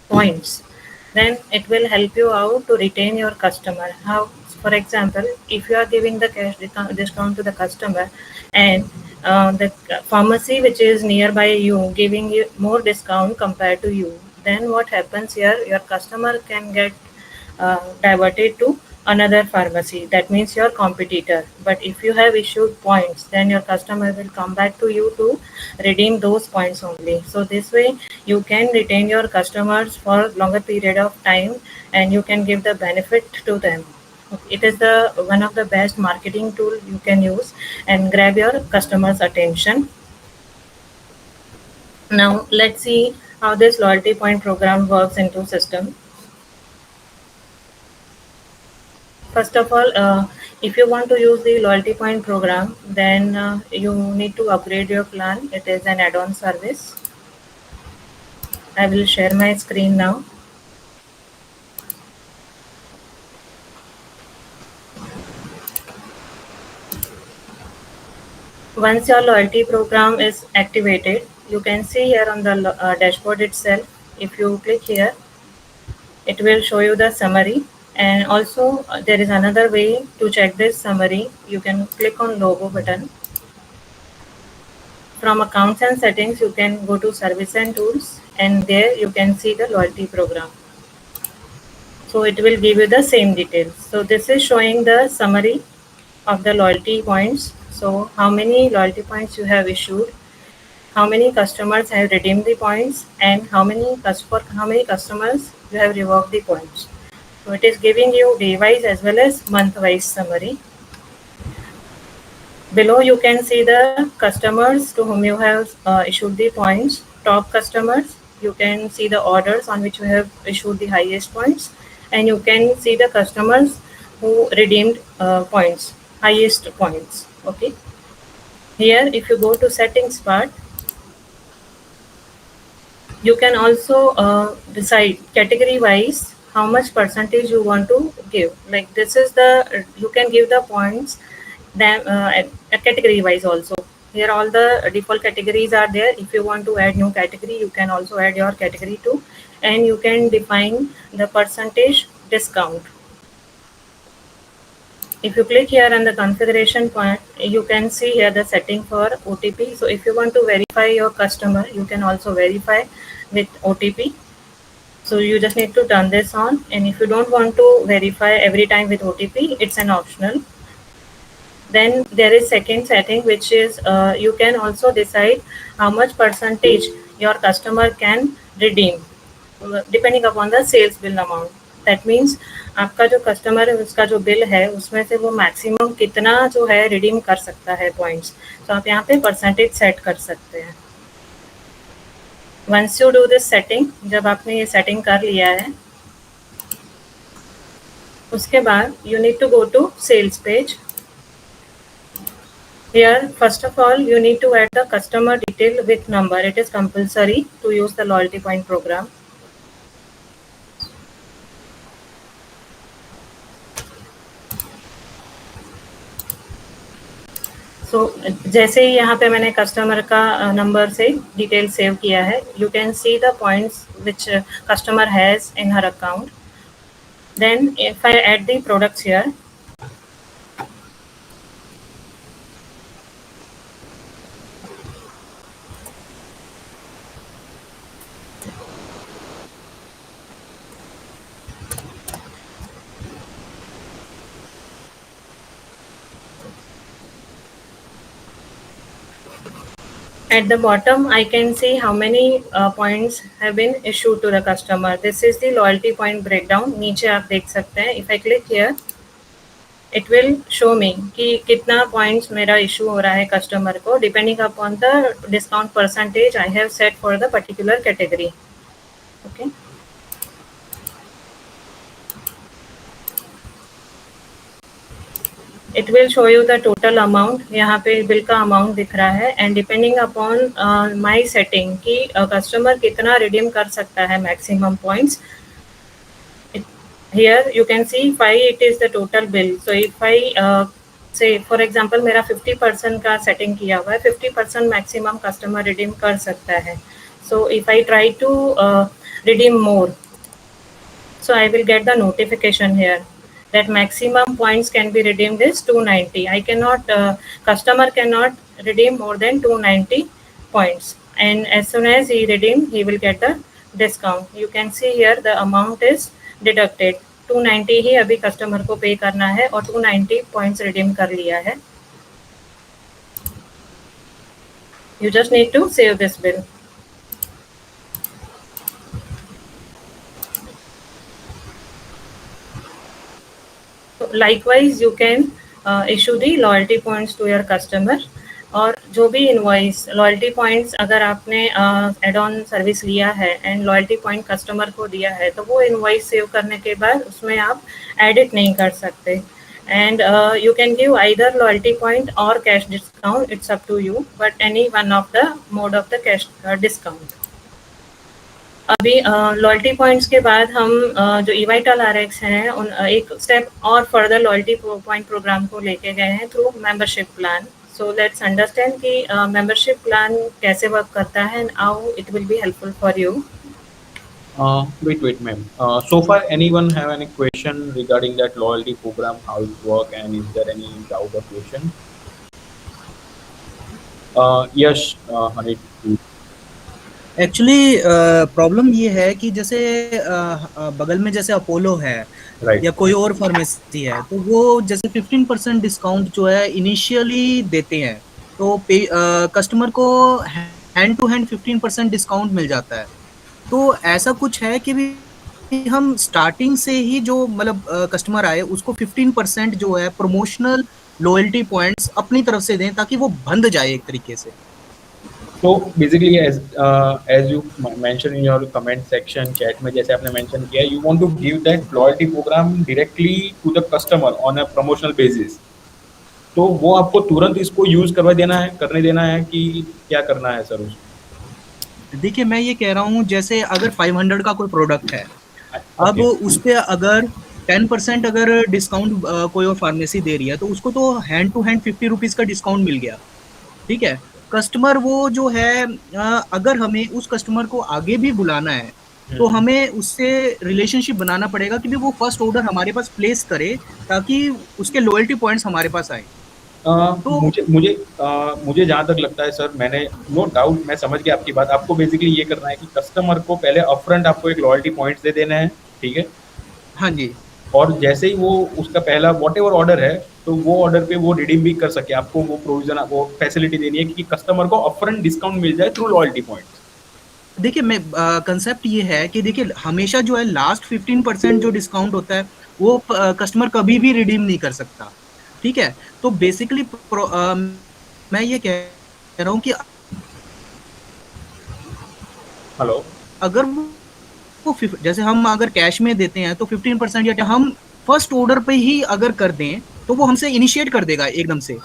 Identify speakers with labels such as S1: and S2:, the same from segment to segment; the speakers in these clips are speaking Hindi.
S1: points, then it will help you out to retain your customer. How, for example, if you are giving the cash discount to the customer, and the pharmacy which is nearby you giving you more discount compared to you, then what happens here, your customer can get diverted to another pharmacy, that means your competitor. But if you have issued points, then your customer will come back to you to redeem those points only. So this way you can retain your customers for longer period of time, and you can give the benefit to them. It is the one of the best marketing tool you can use and grab your customers attention. Now let's see how this loyalty point program works into system. First of all, if you want to use the loyalty point program, then you need to upgrade your plan. It is an add-on service. I will share my screen now. Once your loyalty program is activated, you can see here on the dashboard itself. If you click here, it will show you the summary. And also there is another way to check this summary. You can click on logo button. From accounts and settings, you can go to service and tools, and there you can see the loyalty program. So it will give you the same details. So this is showing the summary of the loyalty points. So how many loyalty points you have issued, how many customers have redeemed the points, and how many customers you have revoked the points. So it is giving you day-wise as well as month-wise summary. Below you can see the customers to whom you have issued the points, top customers. You can see the orders on which you have issued the highest points, and you can see the customers who redeemed points, highest points. Okay. Here, if you go to settings part, you can also decide category wise how much percentage you want to give. Like this is the, you can give the points then at category wise also. Here all the default categories are there. If you want to add new category, you can also add your category too, and you can define the percentage discount. If you click here on the configuration part, you can see here the setting for OTP. So if you want to verify your customer, you can also verify with OTP. So you just need to turn this on, and if you don't want to verify every time with OTP, it's an optional. Then there is second setting, which is you can also decide how much percentage your customer can redeem depending upon the sales bill amount. That means आपका जो कस्टमर है उसका जो बिल है उसमें से वो मैक्सिमम कितना जो है रिडीम कर सकता है पॉइंट्स, तो आप यहाँ पे परसेंटेज सेट कर सकते हैं. Once you do this setting, जब आपने ये सेटिंग कर लिया है, उसके बाद you need to go to sales page. Here, first of all, you need to add the customer detail with number. It is compulsory to use the loyalty point program. So, जैसे ही यहाँ पे मैंने कस्टमर का नंबर से डिटेल सेव किया है, you can see the points which customer has in her account. Then if I add the products here, at the bottom, I can see how many points have been issued to the customer. This is the loyalty point breakdown. नीचे आप देख सकते हैं. If I click here, it will show me कि कितना points मेरा issue हो रहा है customer को depending upon the discount percentage I have set for the particular category. Okay. It will show you the total amount. यहाँ पे बिल का अमाउंट दिख रहा है, and depending upon my setting कि customer कितना redeem कर सकता है maximum points. Here you can see why it is the total bill. So if I say for example मेरा 50% का setting किया हुआ है, 50% maximum customer redeem कर सकता है. So if I try to redeem more. So I will get the notification here that maximum points can be redeemed is 290. I cannot, customer cannot redeem more than 290 points. And as soon as he redeem, he will get the discount. You can see here the amount is deducted. 290 ही अभी कस्टमर को पे करना है और 290 पॉइंट्स रिडीम कर लिया है. You just need to save this bill. Likewise, you can issue the loyalty points to your customer. और जो भी इनवॉइस लॉयल्टी पॉइंट्स अगर आपने एड ऑन सर्विस लिया है एंड लॉयल्टी पॉइंट कस्टमर को दिया है तो वो इनवॉइस सेव करने के बाद उसमें आप एडिट नहीं कर सकते. And you can give either loyalty point or cash discount, it's up to you, but any one of the mode of the cash discount. अभी लॉयल्टी पॉइंट्स के बाद हम जो eVital RX हैं उन एक स्टेप और फर्दर लॉयल्टी पॉइंट प्रोग्राम को लेके गए हैं through membership plan. So let's understand कि मेंबरशिप प्लान कैसे वर्क करता है and how it will be helpful for you.
S2: Wait, ma'am. So far, anyone have any question regarding that loyalty program, how it work, and is there any doubt or question? Yes, Harit.
S3: Actually problem ये है कि जैसे बगल में जैसे अपोलो है
S2: Right.
S3: या कोई और फार्मेसी है तो वो जैसे 15% डिस्काउंट जो है इनिशियली देते हैं तो कस्टमर को हैंड टू हैंड 15% डिस्काउंट मिल जाता है. तो ऐसा कुछ है कि भी हम स्टार्टिंग से ही जो मतलब कस्टमर आए उसको 15% जो है प्रमोशनल लॉयल्टी पॉइंट्स अपनी तरफ से दें ताकि वो बंध जाए एक तरीके से.
S2: So basically, as you mentioned in your comment section chat में जैसे आपने mention किया, you want to give that loyalty program directly to the customer on a promotional basis. तो वो आपको तुरंत इसको यूज करने देना है कि क्या करना है सर उसको?
S3: देखिए मैं ये कह रहा हूँ जैसे अगर 500 का कोई प्रोडक्ट है अब उस पे अगर 10% अगर डिस्काउंट कोई और फार्मेसी दे रही है तो उसको तो हैंड टू हैंड 50 रुपीज का डिस्काउंट मिल गया. ठीक है, कस्टमर वो जो है अगर हमें उस कस्टमर को आगे भी बुलाना है तो हमें उससे रिलेशनशिप बनाना पड़ेगा कि भी वो फर्स्ट ऑर्डर हमारे पास प्लेस करे ताकि उसके लॉयल्टी पॉइंट्स हमारे पास आए.
S2: तो मुझे जहाँ तक लगता है सर, मैंने नो डाउट मैं समझ गया आपकी बात. आपको बेसिकली ये करना है कि कस्टमर को पहले अपफ्रंट आपको एक लॉयल्टी पॉइंट्स दे देना है, ठीक है?
S3: हाँ जी.
S2: और जैसे ही वो उसका पहला वॉट एवर ऑर्डर है तो वो ऑर्डर पे वो रिडीम भी कर सके. आपको वो प्रोविजन वो फैसिलिटी देनी है कि कस्टमर को अपफ्रंट डिस्काउंट मिल जाए थ्रू लॉयल्टी पॉइंट्स.
S3: देखिए मैं कंसेप्ट ये है कि देखिए हमेशा जो है लास्ट 15% जो डिस्काउंट होता है वो कस्टमर कभी भी रिडीम नहीं कर सकता. ठीक है, तो बेसिकली मैं ये कह रहा हूँ कि
S2: हेलो,
S3: अगर वो जैसे हम अगर कैश में देते हैं तो 15% या हम फर्स्ट ऑर्डर पे ही अगर कर दें तो वो हमसे इनिशिएट कर देगा एकदम से.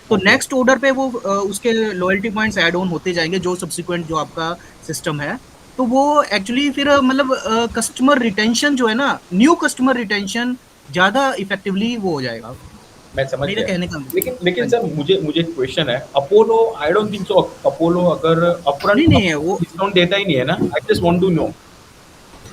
S3: तो नेक्स्ट ऑर्डर पे वो उसके लॉयल्टी पॉइंट्स ऐड ऑन होते जाएंगे जो सब्सिक्वेंट जो आपका सिस्टम है. तो वो एक्चुअली फिर मतलब कस्टमर रिटेंशन जो है ना, न्यू कस्टमर रिटेंशन ज्यादा इफेक्टिवली वो हो जाएगा.
S2: मैं समझ
S3: मेरे कहने का
S2: लेकिन सर मुझे क्वेश्चन है. Apollo I don't think so Apollo अगर अपफ्रंट
S3: नहीं है वो
S2: डिस्काउंट देता ही नहीं है ना. I just want to know.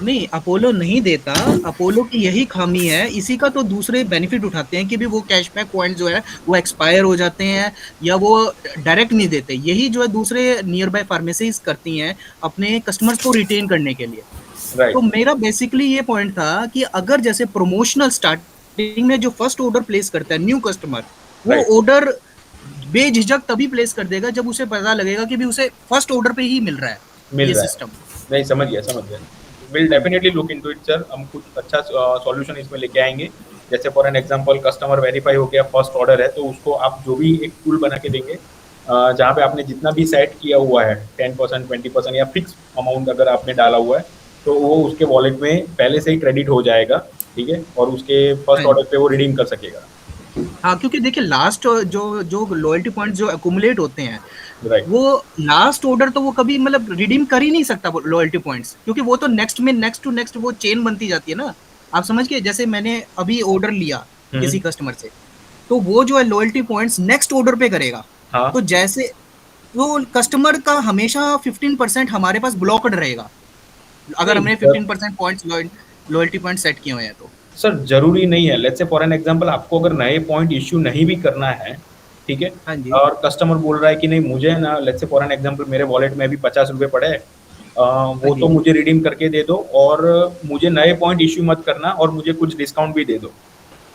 S3: नहीं, अपोलो नहीं देता. अपोलो की यही खामी है. इसी का तो दूसरे बेनिफिट उठाते हैं कि भी वो कैशबैक पॉइंट जो है वो एक्सपायर हो जाते हैं या वो डायरेक्ट नहीं देते. यही जो है दूसरे नियर बाय फार्मेसीज करती हैं अपने कस्टमर्स को रिटेन करने के लिए.
S2: Right.
S3: तो मेरा बेसिकली ये पॉइंट था कि अगर जैसे प्रमोशनल स्टार्टिंग में जो फर्स्ट ऑर्डर प्लेस करता है न्यू कस्टमर, वो ऑर्डर बेझिझक तभी प्लेस कर देगा जब उसे पता लगेगा कि भी उसे फर्स्ट ऑर्डर पे ही मिल रहा है ये सिस्टम.
S2: नहीं, समझ गया. Will definitely look into it sir. हम कुछ अच्छा सॉल्यूशन इसमें लेके आएंगे. जैसे for an example customer verify हो गया, फर्स्ट ऑर्डर है, तो उसको आप जो भी एक टूल बना के देंगे जहाँ पे आपने जितना भी सेट किया हुआ है 10% 20% या फिक्स अमाउंट अगर आपने डाला हुआ है तो वो उसके वॉलेट में पहले से ही क्रेडिट हो जाएगा. ठीक है, और उसके फर्स्ट ऑर्डर पे वो रिडीम कर सकेगा.
S3: हाँ, क्योंकि देखिए लास्ट जो लॉयल्टी पॉइंट जो एक्यूमुलेट होते हैं
S2: Right.
S3: वो लास्ट ऑर्डर तो वो कभी मतलब रिडीम कर ही नहीं सकता लॉयल्टी पॉइंट्स, क्योंकि वो तो नेक्स्ट में नेक्स्ट टू नेक्स्ट वो चेन बनती जाती है ना. आप समझ गए, जैसे मैंने अभी ऑर्डर लिया किसी कस्टमर से तो वो जो है लॉयल्टी पॉइंट्स नेक्स्ट ऑर्डर पे करेगा.
S2: हाँ.
S3: तो जैसे तो कस्टमर का हमेशा 15% हमारे पास ब्लॉक्ड रहेगा. अगर
S2: नहीं
S3: हमने
S2: sir,
S3: 15% points loyalty point set किए हुए हैं तो।
S2: सर जरूरी नहीं है। Let's say for an example आपको अगर नए पॉइंट इश्यू नहीं भी करना है, ठीक है,
S3: हाँ जी,
S2: और कस्टमर बोल रहा है कि नहीं मुझे ना, let's say for an example मेरे वॉलेट में अभी 50 रुपए पड़े हैं,
S3: हाँ
S2: वो तो
S3: जी,
S2: मुझे रिडीम करके दे दो और मुझे नए पॉइंट इश्यू मत करना और मुझे कुछ डिस्काउंट भी दे दो।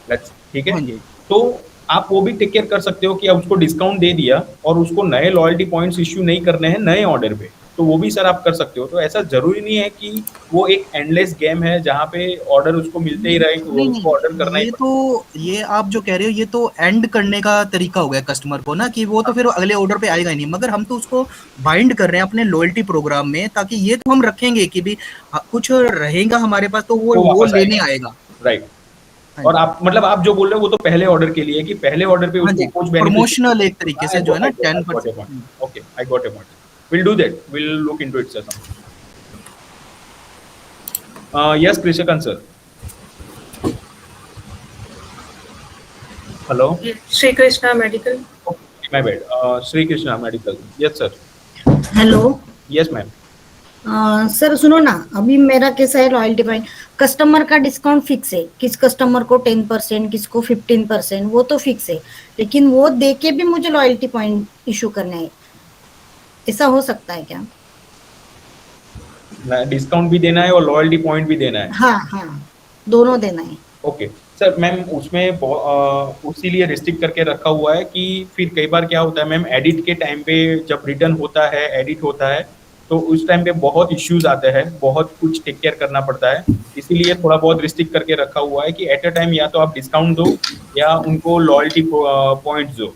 S2: लेट्स, ठीक है,
S3: हाँ जी।
S2: तो आप वो भी टेक केयर कर सकते हो कि आप उसको डिस्काउंट दे दिया और उसको नए लॉयल्टी पॉइंट्स इश्यू नहीं करने हैं नए ऑर्डर पे, तो वो भी सर आप कर सकते हो। तो ऐसा जरूरी नहीं है कि वो एक एंडलेस गेम है जहाँ पे ऑर्डर उसको मिलते ही रहे, वो
S3: नहीं
S2: उसको ऑर्डर
S3: नहीं,
S2: करना ही
S3: ये
S2: पड़े।
S3: तो, ये आप जो कह रहे हो ये तो एंड करने का तरीका हो गया कस्टमर को ना, कि वो तो फिर अगले ऑर्डर पे आएगा ही नहीं, मगर हम तो उसको बाइंड कर रहे हैं अपने लॉयल्टी प्रोग्राम में, ताकि ये तो हम रखेंगे कि भी कुछ रहेगा हमारे पास तो
S2: वो
S3: वो
S2: वापस
S3: लेने
S2: आएगा,
S3: आएगा।
S2: राइट।
S3: हाँ
S2: और
S3: जी,
S2: आप मतलब आप जो बोल रहे हो वो तो पहले ऑर्डर के लिए है कि पहले ऑर्डर पे
S3: हाँ
S2: उसको
S3: जी,
S2: कुछ बेनिफिट।
S3: प्रमोशनल एक तरीके से जो है ना
S2: I got
S3: 10%।
S2: A point, okay I got a point, will do that, will look into it sir. Yes कृषिकन sir, hello,
S1: Sri Krishna Medical.
S2: My bad, Shri Krishna medical, yes sir,
S4: hello.
S2: Yes ma'am.
S4: Sir सुनो ना, अभी मेरा कैसा है लॉयल्टी पॉइंट, कस्टमर का डिस्काउंट फिक्स है, किस कस्टमर को 10%, किसको 15%, वो तो फिक्स है, लेकिन वो देके भी मुझे लॉयल्टी पॉइंट इशू करना है, ऐसा हो सकता है क्या?
S2: डिस्काउंट भी देना है और लॉयल्टी पॉइंट भी देना है।
S4: हाँ हाँ, दोनों देना है।
S2: ओके सर, मैम उसमें इसीलिए रिस्ट्रिक्ट करके रखा हुआ है कि फिर कई बार क्या होता है मैम, एडिट के टाइम पे जब रिटर्न होता है, एडिट होता है, तो उस टाइम पे बहुत इश्यूज आते हैं, बहुत कुछ टेक केयर करना पड़ता है, इसीलिए थोड़ा बहुत रिस्ट्रिक्ट करके रखा हुआ है कि एट अ टाइम या तो आप डिस्काउंट दो या उनको लॉयल्टी पॉइंट्स दो।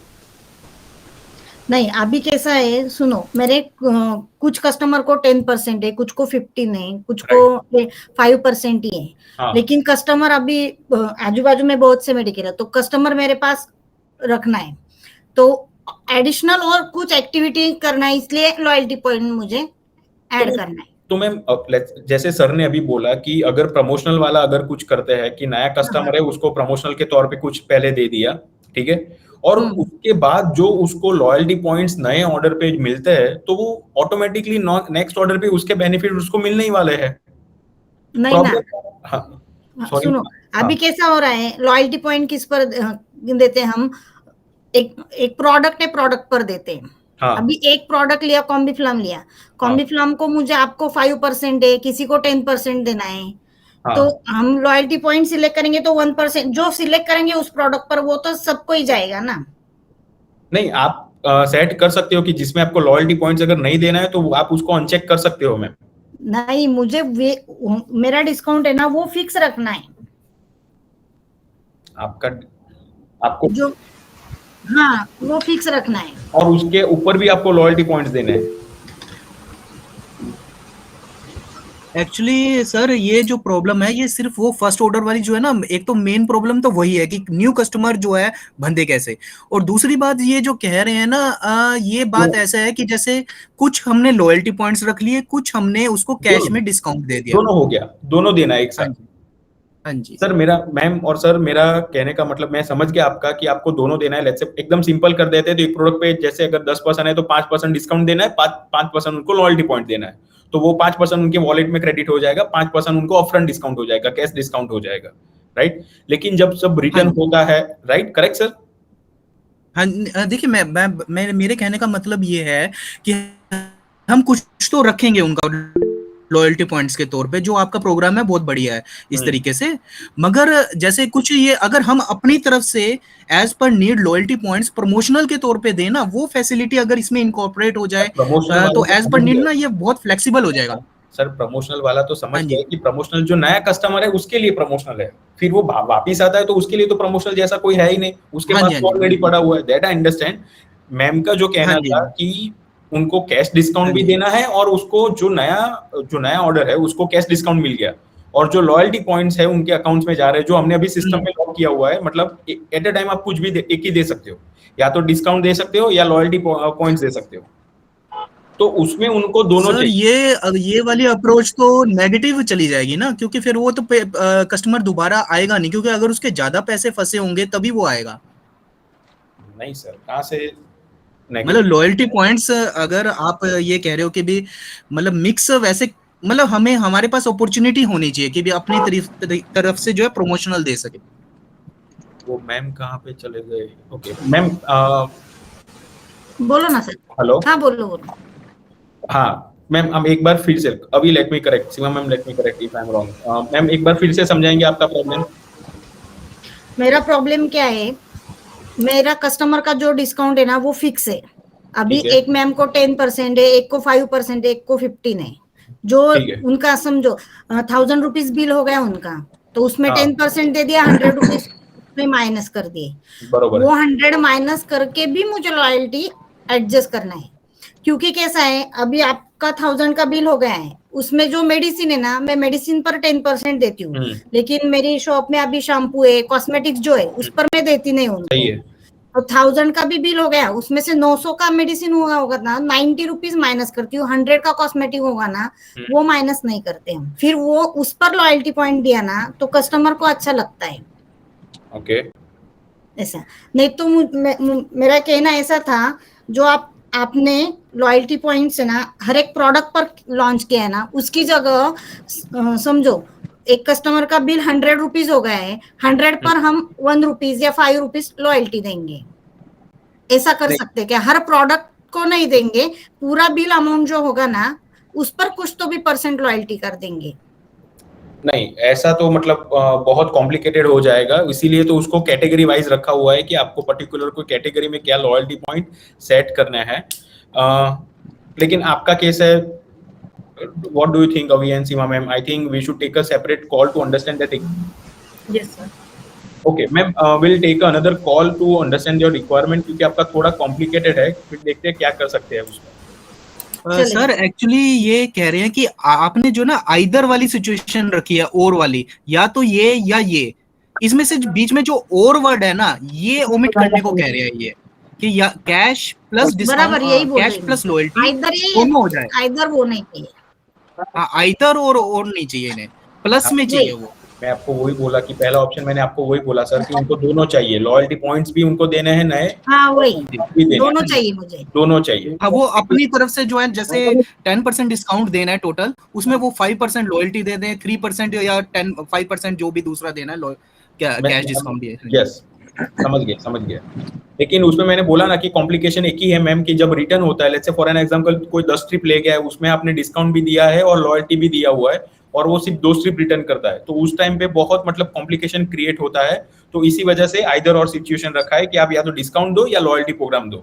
S4: नहीं, अभी कैसा है सुनो, मेरे कुछ कस्टमर को 10% है, कुछ को 15 है, कुछ को
S2: राइट,
S4: 5% ही है,
S2: हाँ,
S4: लेकिन कस्टमर अभी आजू बाजू में बहुत से मेडिकल है, तो कस्टमर मेरे पास रखना है, तो एडिशनल और कुछ एक्टिविटी करना है, इसलिए लॉयल्टी पॉइंट मुझे
S2: तो
S4: ऐड करना है।
S2: तो मैम जैसे सर ने अभी बोला कि अगर प्रमोशनल वाला अगर कुछ करते हैं कि नया
S4: हाँ हाँ।
S2: कस्टमर है उसको प्रमोशनल के तौर पे कुछ पहले दे दिया, ठीक है, और उसके बाद जो उसको लॉयल्टी पॉइंट्स नए ऑर्डर पे मिलते हैं तो वो ऑटोमेटिकली नेक्स्ट ऑर्डर पे उसके बेनिफिट उसको मिलने ही वाले हैं।
S4: नहीं ना,
S2: प्रॉब्लम, हाँ, सॉरी,
S4: सुनो,
S2: हाँ,
S4: अभी कैसा हो रहा है, लॉयल्टी पॉइंट किस पर देते हैं हम, एक एक प्रोडक्ट है, प्रोडक्ट पर देते हैं।
S2: हाँ,
S4: अभी एक प्रोडक्ट लिया, कॉम्बीफ्लैम लिया,
S2: हाँ,
S4: कॉम्बीफ्लैम को मुझे आपको 5% है, किसी को 10% देना है, तो
S2: हाँ,
S4: हम लॉयल्टी पॉइंट सिलेक्ट करेंगे तो 1% जो सिलेक्ट करेंगे उस प्रोडक्ट पर, वो तो सबको ही जाएगा ना।
S2: नहीं आप सेट कर सकते हो कि जिसमें आपको लॉयल्टी पॉइंट्स अगर नहीं देना है तो आप उसको अनचेक कर सकते हो मैम।
S4: नहीं, मुझे मेरा डिस्काउंट है ना, वो फिक्स रखना है,
S2: आपका, आपको,
S4: जो, हाँ वो फिक्स रखना है।
S2: और उसके ऊपर भी आपको लॉयल्टी पॉइंट्स देने हैं।
S3: एक्चुअली सर ये जो प्रॉब्लम है ये सिर्फ वो फर्स्ट ऑर्डर वाली जो है ना, एक तो मेन प्रॉब्लम तो वही है कि न्यू कस्टमर जो है बंदे कैसे, और दूसरी बात ये जो कह रहे हैं ना, ये बात ऐसा है कि जैसे कुछ हमने लॉयल्टी पॉइंट्स रख लिए, कुछ हमने उसको कैश
S2: दोनों,
S3: में डिस्काउंट दे दिया।
S2: दोनों हो गया, दोनों देना है एक
S3: हाँ
S2: साथ।
S3: जी, हाँ जी,
S2: सर मेरा मैम और सर मेरा कहने का मतलब मैं समझ गया आपका कि आपको दोनों देना है। लेट्स से एकदम सिंपल कर देते हैं तो एक प्रोडक्ट पे जैसे अगर 10% है तो 5% डिस्काउंट देना है, 5% उनको लॉयल्टी पॉइंट देना है, तो वो 5% उनके वॉलेट में क्रेडिट हो जाएगा, 5% उनको अपफ्रंट डिस्काउंट हो जाएगा, कैश डिस्काउंट हो जाएगा, राइट। लेकिन जब सब
S3: हाँ
S2: रिटर्न
S3: जी,
S2: होता है, राइट, करेक्ट सर।
S3: हाँ। देखिए मैं मेरे कहने का मतलब ये है कि हम कुछ तो रखेंगे उनका लॉयल्टी पॉइंट्स के तौर पे, जो आपका प्रोग्राम है बहुत बढ़िया है इस तरीके से, मगर जैसे कुछ ये अगर हम अपनी तरफ से as per need loyalty points promotional के तौर पे देना, वो फैसिलिटी अगर इसमें इनकॉर्पोरेट हो जाए
S2: प्रमोशनल वाला
S3: तो
S2: तो
S3: एज पर
S2: समझ
S3: नीड
S2: गए
S3: ना ये बहुत फ्लेक्सिबल हो जाएगा।
S2: सर, प्रमोशनल वाला तो समझ
S3: हाँ
S2: गए
S3: जी,
S2: कि प्रमोशनल जो नया कस्टमर है उसके लिए प्रमोशनल है, फिर वो वापिस आता है तो उसके लिए तो प्रमोशनल जैसा कोई है ही नहीं, उसके
S3: हाँ
S2: पास
S3: जी, हाँ
S2: तो
S3: जी,
S2: ऑलरेडी
S3: बिल्कुल,
S2: पड़ा हुआ है, दैट आई अंडरस्टैंड। मैम का जो
S3: हाँ
S2: कहना
S3: जी,
S2: था कि उनको कैश डिस्काउंट
S3: हाँ
S2: भी
S3: जी,
S2: देना है और उसको जो नया ऑर्डर है उसको कैश डिस्काउंट मिल गया, और जो लॉयल्टी पॉइंट्स है उनके अकाउंट्स में जा रहे हैं जो हमने अभी सिस्टम में लॉक किया हुआ है, मतलब एट अ टाइम आप कुछ भी एक ही दे सकते हो, या तो डिस्काउंट दे सकते हो या लॉयल्टी पॉइंट्स दे सकते हो, तो उसमें उनको दोनों
S3: सर
S2: चाहिए।
S3: ये वाली अप्रोच तो नेगेटिव चली जाएगी ना, क्योंकि फिर वो तो कस्टमर दोबारा आएगा नहीं, क्योंकि अगर उसके ज्यादा पैसे फंसे होंगे तभी वो आएगा।
S2: नहीं सर, कहाँ से
S3: मतलब
S2: नेगेटिव।
S3: लॉयल्टी पॉइंट्स अगर आप ये कह रहे हो कि भी मतलब मिक्स वैसे मतलब हमें हमारे पास अपॉर्चुनिटी होनी चाहिए कि भी अपनी तरफ से जो है प्रमोशनल दे सके।
S2: वो मैम कहाँ पे चले गए? ओके मैम,
S4: बोलो ना सर।
S2: हेलो।
S4: हाँ बोलो बोलो।
S2: हाँ मैम, हम एक बार फिर से, अभी let me correct, Seema ma'am let me correct if I am wrong. Ma'am एक बार फिर से समझाएंगे आपका प्रॉब्लम?
S4: मेरा प्रॉब्लम क्या है, मेरा कस्टमर का जो डिस्काउंट है ना वो फिक्स है। अभी
S2: ठीक है।
S4: एक मैम को 10% है, एक को 5% है, एक को 15 है। जो
S2: ठीक है।
S4: उनका समझो 1000 रुपीज बिल हो गया उनका, तो उसमें
S2: हाँ
S4: 10% दे दिया, 100 रुपीज में माइनस कर दिए।
S2: बरोबर
S4: वो
S2: है।
S4: 100 माइनस करके भी मुझे लॉयल्टी एडजस्ट करना है। क्योंकि कैसा है, अभी आपका 1000 का बिल हो गया है, उसमें जो मेडिसिन है ना, मैं मेडिसिन पर 10% देती हूँ, लेकिन मेरी शॉप में अभी शैम्पू है, कॉस्मेटिक्स जो है उस पर मैं देती नहीं हूँ
S2: सही
S4: उनको।
S2: है।
S4: तो 1000 का भी बिल हो गया, उसमें से 900 का मेडिसिन हुआ होगा ना, 90 रुपीज माइनस करती हूँ। 100 का कॉस्मेटिक होगा ना, वो माइनस नहीं करते हम। फिर वो उस पर लॉयल्टी पॉइंट दिया ना तो कस्टमर को अच्छा लगता है।
S2: ओके।
S4: ऐसा नहीं तो मेरा कहना ऐसा था, जो आपने लॉयल्टी पॉइंट्स है ना हर एक प्रोडक्ट पर लॉन्च किया है ना, उसकी जगह समझो एक कस्टमर का बिल 100 रुपीज हो गया है, 100 पर हम 1 रुपीज या 5 रुपीज लॉयल्टी देंगे। ऐसा कर
S2: नहीं
S4: सकते क्या? हर प्रोडक्ट को नहीं देंगे, पूरा बिल अमाउंट जो होगा ना उस पर कुछ तो भी परसेंट लॉयल्टी कर देंगे।
S2: नहीं, ऐसा तो मतलब बहुत कॉम्प्लिकेटेड हो जाएगा, इसीलिए तो उसको कैटेगरी वाइज रखा हुआ है कि आपको पर्टिकुलर कोई कैटेगरी में क्या लॉयल्टी पॉइंट सेट करना है। लेकिन आपका केस है, what do you think, Avi and Seema ma'am? I think we should take a separate call to understand that.
S1: Yes, sir.
S2: Okay, ma'am, we'll take another call to understand your requirement, क्योंकि आपका थोड़ा complicated है, फिर देखते हैं क्या कर सकते हैं उसमें।
S3: सर एक्चुअली ये कह रहे हैं कि आपने जो ना आइदर वाली सिचुएशन रखी है, और वाली, या तो ये या ये, इसमें से बीच में जो और वर्ड है ना, ये ओमिट करने को कह रहे हैं ये, कि या कैश प्लस
S4: बराबर यही
S3: डिस्काउंट,
S4: बोल
S3: कैश
S4: रही
S3: प्लस
S4: हूँ।
S3: लॉयल्टी
S4: आइदर ये
S3: दोनों हो जाए।
S4: आइदर वो नहीं चाहिए।
S3: हाँ, आइदर और नहीं चाहिए, इन्हें प्लस में चाहिए वो।
S2: मैं आपको वही बोला कि पहला ऑप्शन मैंने आपको वही बोला सर कि उनको दोनों चाहिए, लॉयल्टी पॉइंट्स भी उनको देने हैं नए।
S4: हाँ वही,
S2: भी देने
S4: दोनों
S2: हैं।
S4: चाहिए मुझे।
S2: दोनों चाहिए।
S3: हाँ, वो अपनी तरफ से जो है, जैसे 10% डिस्काउंट देना है टोटल, उसमें वो 5% लॉयल्टी दे दें, 3% या 5% जो भी दूसरा देना है कैश डिस्काउंट भी है।
S2: यस, समझ गया। लेकिन उसमें मैंने बोला ना कि कॉम्प्लिकेशन एक ही है मैम, कि जब रिटर्न होता है, let's say for an example कोई 10 स्ट्रिप ले गया है, उसमें आपने डिस्काउंट भी दिया है और लॉयल्टी भी दिया हुआ है, और वो सिर्फ 2 स्ट्रिप रिटर्न करता है, तो उस टाइम पे बहुत मतलब कॉम्प्लिकेशन क्रिएट होता है। तो इसी वजह से आइदर और सिचुएशन रखा है कि आप या तो डिस्काउंट दो या लॉयल्टी प्रोग्राम दो।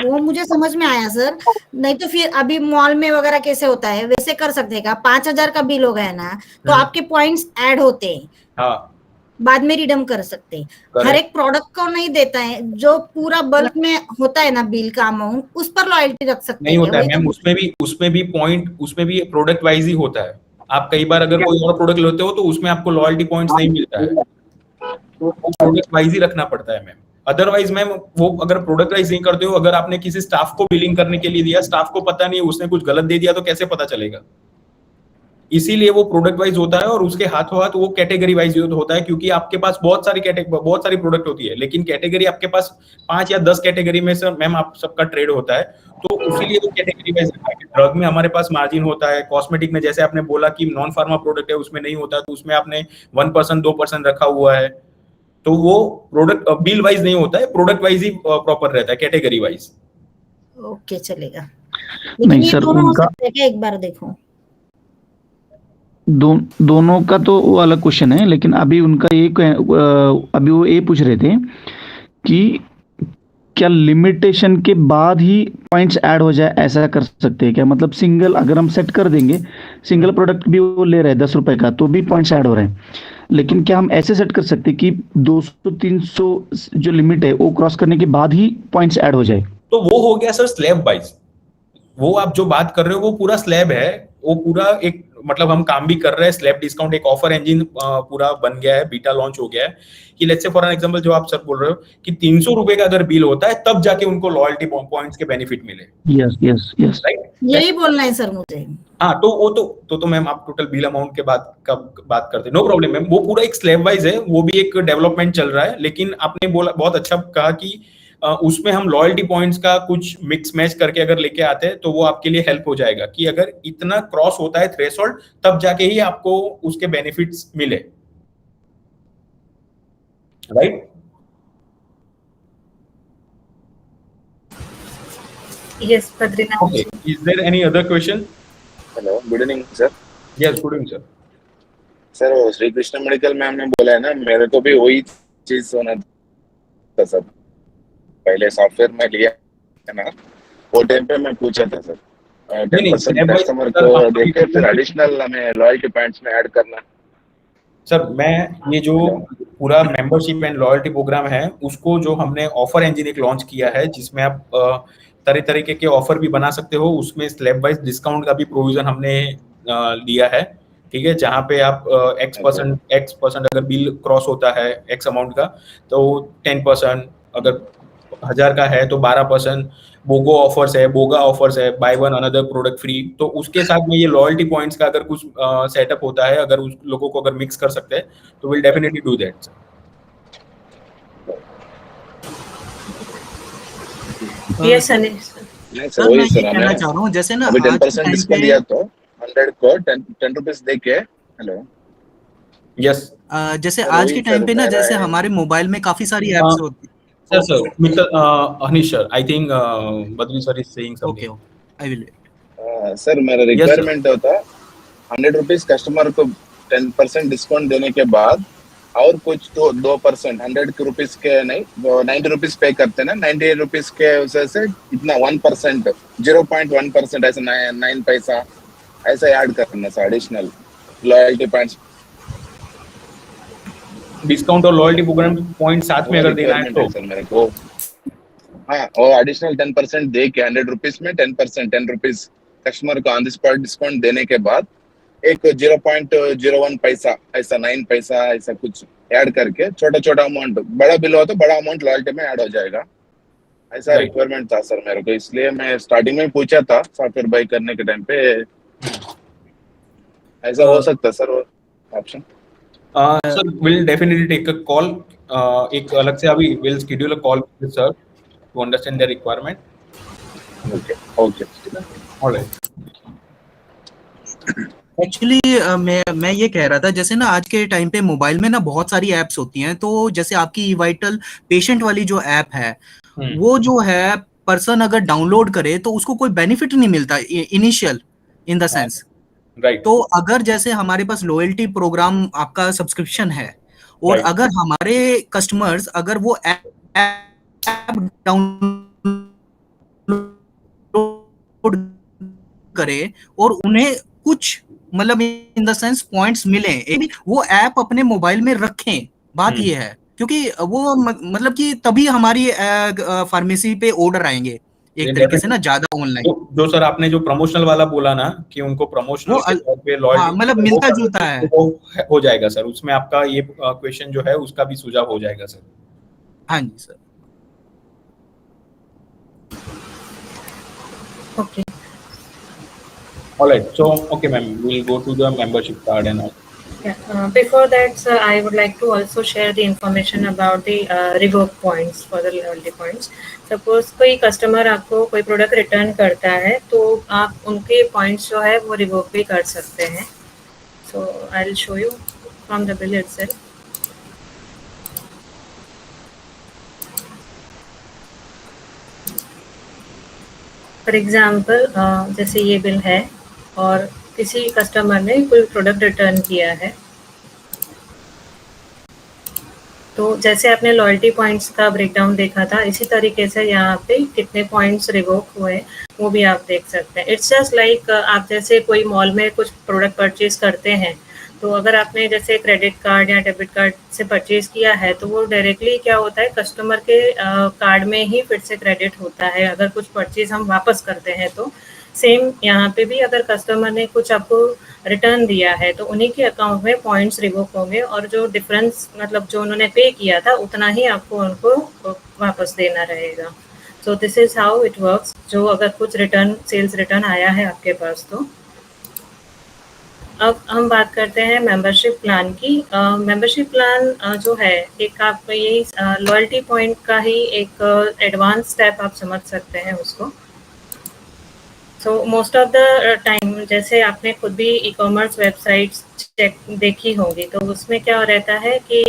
S4: वो मुझे समझ में आया सर। नहीं तो फिर अभी मॉल में वगैरह कैसे होता है, वैसे कर सकते हैं क्या? 5000 का बिल हो गया ना, तो आपके पॉइंट्स ऐड होते हैं,
S2: हाँ,
S4: बाद में रिडीम कर सकते हैं। हर एक प्रोडक्ट को नहीं देता है, जो पूरा बल्क में होता है ना बिल का अमाउंट, उस पर लॉयल्टी रख सकते हैं।
S2: नहीं होता है मैम, उसमें भी प्रोडक्ट वाइज ही होता है। आप कई बार अगर कोई और प्रोडक्ट लेते हो तो उसमें आपको लॉयल्टी पॉइंट्स नहीं मिलता है, वो प्रोडक्ट वाइज ही रखना पड़ता है मैम। अदरवाइज मैम, वो अगर प्रोडक्ट वाइज नहीं करते हो, अगर आपने किसी स्टाफ को बिलिंग करने के लिए दिया, स्टाफ को पता नहीं, उसने कुछ गलत दे दिया, तो कैसे पता चलेगा? इसीलिए वो प्रोडक्ट वाइज होता है, और उसके हाथों हाथ वो कैटेगरी वाइज होता है, क्योंकि आपके पास बहुत सारी प्रोडक्ट होती है, लेकिन कैटेगरी आपके पास 5 या 10 कैटेगरी में से मैम आप सबका ट्रेड होता है, तो इसीलिए वो कैटेगरी वाइज रखा है। ड्रग में हमारे पास मार्जिन होता है, कॉस्मेटिक में जैसे आपने बोला कि नॉन फार्मा प्रोडक्ट है उसमें नहीं होता, तो उसमें आपने 1% 2% रखा हुआ है, तो वो प्रोडक्ट बिल वाइज नहीं होता है, प्रोडक्ट वाइज ही प्रॉपर रहता है, कैटेगरी वाइज।
S4: ओके चलेगा, लेकिन ये दोनों हो सकता है क्या? एक बार देखो,
S5: दोनों का तो वो अलग क्वेश्चन है, लेकिन अभी उनका एक अभी वो ये पूछ रहे थे कि क्या लिमिटेशन के बाद ही पॉइंट्स ऐड हो जाए, ऐसा कर सकते हैं क्या? मतलब सिंगल अगर हम सेट कर देंगे, सिंगल प्रोडक्ट भी वो ले रहे हैं 10 रुपए का, तो भी पॉइंट्स ऐड हो रहे हैं, लेकिन क्या हम ऐसे सेट कर सकते हैं कि 200-300 जो लिमिट है वो क्रॉस करने के बाद ही पॉइंट्स ऐड हो जाए?
S2: तो वो हो गया सर स्लैब वाइज। वो आप जो बात कर रहे हो वो पूरा स्लैब है, वो पूरा एक मतलब हम काम भी कर रहे हैं, स्लैब डिस्काउंट एक ऑफर इंजन पूरा बन गया है, बीटा लॉन्च हो गया है, कि let's say for an example जो आप सर बोल रहे हो कि 300 रुपए का अगर बिल होता है तब जाके उनको लॉयल्टी पॉइंट्स के बेनिफिट मिले।
S5: यस
S2: राइट,
S4: यही बोलना है सर मुझे।
S2: हाँ, तो वो तो मैम आप टोटल बिल अमाउंट के बात करते हैं, नो प्रॉब्लम मैम, वो पूरा एक स्लैब वाइज है, वो भी एक डेवलपमेंट चल रहा है। लेकिन आपने बोला, बहुत अच्छा कहा कि उसमें हम लॉयल्टी पॉइंट्स का कुछ मिक्स मैच करके अगर लेके आते हैं तो वो आपके लिए हेल्प हो जाएगा कि अगर इतना क्रॉस होता है थ्रेशोल्ड तब जाके ही आपको उसके बेनिफिट्स मिले, right?
S1: Yes, Badrinath.
S2: Okay. Is there any other question?
S6: Hello, good evening sir.
S2: Yes, good evening, sir.
S6: Sir वो श्री कृष्ण मेडिकल मैम ने बोला है ना, मेरे को भी वही चीज होना था सर। पहले सॉफ्टवेयर में लिया है ना, वो टाइम पे मैं पूछा था सर, 10% कस्टमर को देके फिर एडिशनल हमें लॉयल्टी पॉइंट्स में ऐड करना।
S2: सर मैं ये जो पूरा मेंबरशिप एंड लॉयल्टी प्रोग्राम है उसको जो हमने ऑफर इंजन एक लॉन्च किया है जिसमें आप तरह तरीके के ऑफर भी बना सकते हो, उसमें स्लैब वाइज डिस्काउंट का भी प्रोविजन हमने दिया है, ठीक है? जहाँ पे आप x% अगर बिल क्रॉस होता है x अमाउंट का तो 10%, अगर 1000 का है तो 12%, बोगो ऑफर्स है, बोगा ऑफर्स है, by one another product free. तो उसके साथ में ये लॉयल्टी पॉइंट्स का अगर कुछ सेटअप होता है, अगर उस लोगों को अगर मिक्स कर सकते हैं तो will definitely do that.
S1: Yes, Anish.
S6: नहीं सर, वही सर,
S3: कहना चाह रहा हूँ जैसे ना
S6: अभी
S3: आज के
S6: 10%
S3: टाइम
S6: डिस्काउंट
S3: पे
S6: दिया तो 100 को 10 रुपीस दे के। हेलो,
S2: यस
S3: जैसे
S6: सर,
S3: आज
S6: वही
S3: के टाइम
S6: सर,
S3: पे ना
S6: मेरा
S3: जैसे
S6: है।
S3: हमारे मोबाइल में काफी सारी एप्स होती
S2: sir mister Anish sir, I think Badri sir is saying
S3: है। Okay
S2: something.
S3: I will.
S6: Sir मेरा
S2: Yes, sir.
S6: रिक्वायरमेंट होता 100 रुपीज कस्टमर को 10% डिस्काउंट देने के बाद और कुछ तो 2% 100 रुपीज के नहीं, वो 90 रुपीज पे करते ना, 90 रुपीज के वजह से इतना 1% 0.1% ऐसा 9 पैसा ऐसा ऐड करना sir, additional loyalty points.
S2: Discount और लॉयल्टी प्रोग्राम पॉइंट साथ में अगर देना है तो
S6: सर मेरे को, हाँ, और एडिशनल 10% दे के 100 रुपीज में 10 रुपीज कस्टमर को ऑन द स्पॉट डिस्काउंट देने के बाद एक 0.01 पैसा ऐसा 9 पैसा ऐसा कुछ ऐड करके छोटा छोटा अमाउंट, बड़ा बिल हो तो बड़ा अमाउंट लॉयल्टी में ऐड हो जाएगा, ऐसा
S2: Right.
S6: रिक्वायरमेंट था सर मेरे को, इसलिए मैं स्टार्टिंग में पूछा था सॉफ्टवेयर बाय करने के टाइम पे ऐसा हो सकता है sir option.
S2: Sir will definitely take a call, एक अलग से अभी will schedule a call with sir to understand the requirement.
S6: Okay okay,
S2: alright.
S3: Actually मैं ये कह रहा था जैसे ना आज के टाइम पे मोबाइल में ना बहुत सारी एप्स होती हैं, तो जैसे आपकी ईवाइटल पेशेंट वाली जो ऐप है वो जो है पर्सन अगर डाउनलोड करे तो उसको कोई बेनिफिट नहीं मिलता initial in the sense.
S2: Right.
S3: तो अगर जैसे हमारे पास लॉयल्टी प्रोग्राम आपका सब्सक्रिप्शन है और
S2: Right.
S3: अगर हमारे कस्टमर्स अगर वो ऐप डाउनलोड करे और उन्हें कुछ मतलब इन द सेंस पॉइंट्स मिले, वो ऐप अपने मोबाइल में रखें, बात ये है, क्योंकि वो मतलब कि तभी हमारी फार्मेसी पे ऑर्डर आएंगे एक तरीके से ना ज्यादा ऑनलाइन।
S2: जो सर आपने जो प्रमोशनल वाला बोला ना कि उनको प्रमोशनल के तौर पे
S3: हाँ,
S2: लॉयल्टी
S3: मतलब मिलता जुलता है,
S2: वो हो जाएगा सर, उसमें आपका ये क्वेश्चन जो है उसका भी सुझाव हो जाएगा सर।
S3: हाँ जी sir.
S1: Okay.
S2: All right, so okay ma'am, we'll go to the membership card and all.
S1: Yeah. Before that, sir, I would like to also share the information about the revoke points for the loyalty points. Suppose कोई कस्टमर आपको कोई प्रोडक्ट रिटर्न करता है तो आप उनके पॉइंट्स जो है वो रिवोक भी कर सकते हैं। So I'll show you from the bill itself. For example जैसे ये बिल है और किसी कस्टमर ने कोई प्रोडक्ट रिटर्न किया है, तो जैसे आपने लॉयल्टी पॉइंट्स का ब्रेकडाउन देखा था, इसी तरीके से यहाँ पे कितने पॉइंट्स रिवोक हुए वो भी आप देख सकते हैं। इट्स जस्ट लाइक आप जैसे कोई मॉल में कुछ प्रोडक्ट परचेज करते हैं, तो अगर आपने जैसे क्रेडिट कार्ड या डेबिट कार्ड से परचेज किया है तो वो डायरेक्टली क्या होता है, कस्टमर के कार्ड में ही फिर से क्रेडिट होता है। अगर कुछ परचेज हम वापस करते हैं तो सेम यहाँ पे भी अगर कस्टमर ने कुछ आपको रिटर्न दिया है तो उन्हीं के अकाउंट में पॉइंट्स रिवोक होंगे और जो डिफरेंस मतलब जो उन्होंने पे किया था उतना ही आपको उनको वापस देना रहेगा। So this is how it works. जो अगर कुछ रिटर्न सेल्स रिटर्न आया है आपके पास तो अब हम बात करते हैं मेंबरशिप प्लान की। मेंबरशिप प्लान जो है एक आप यही लॉयल्टी पॉइंट का ही एक एडवांस स्टेप आप समझ सकते हैं उसको। So most of the time जैसे आपने खुद भी ई-कॉमर्स वेबसाइट्स चेक देखी होंगी, तो उसमें क्या रहता है कि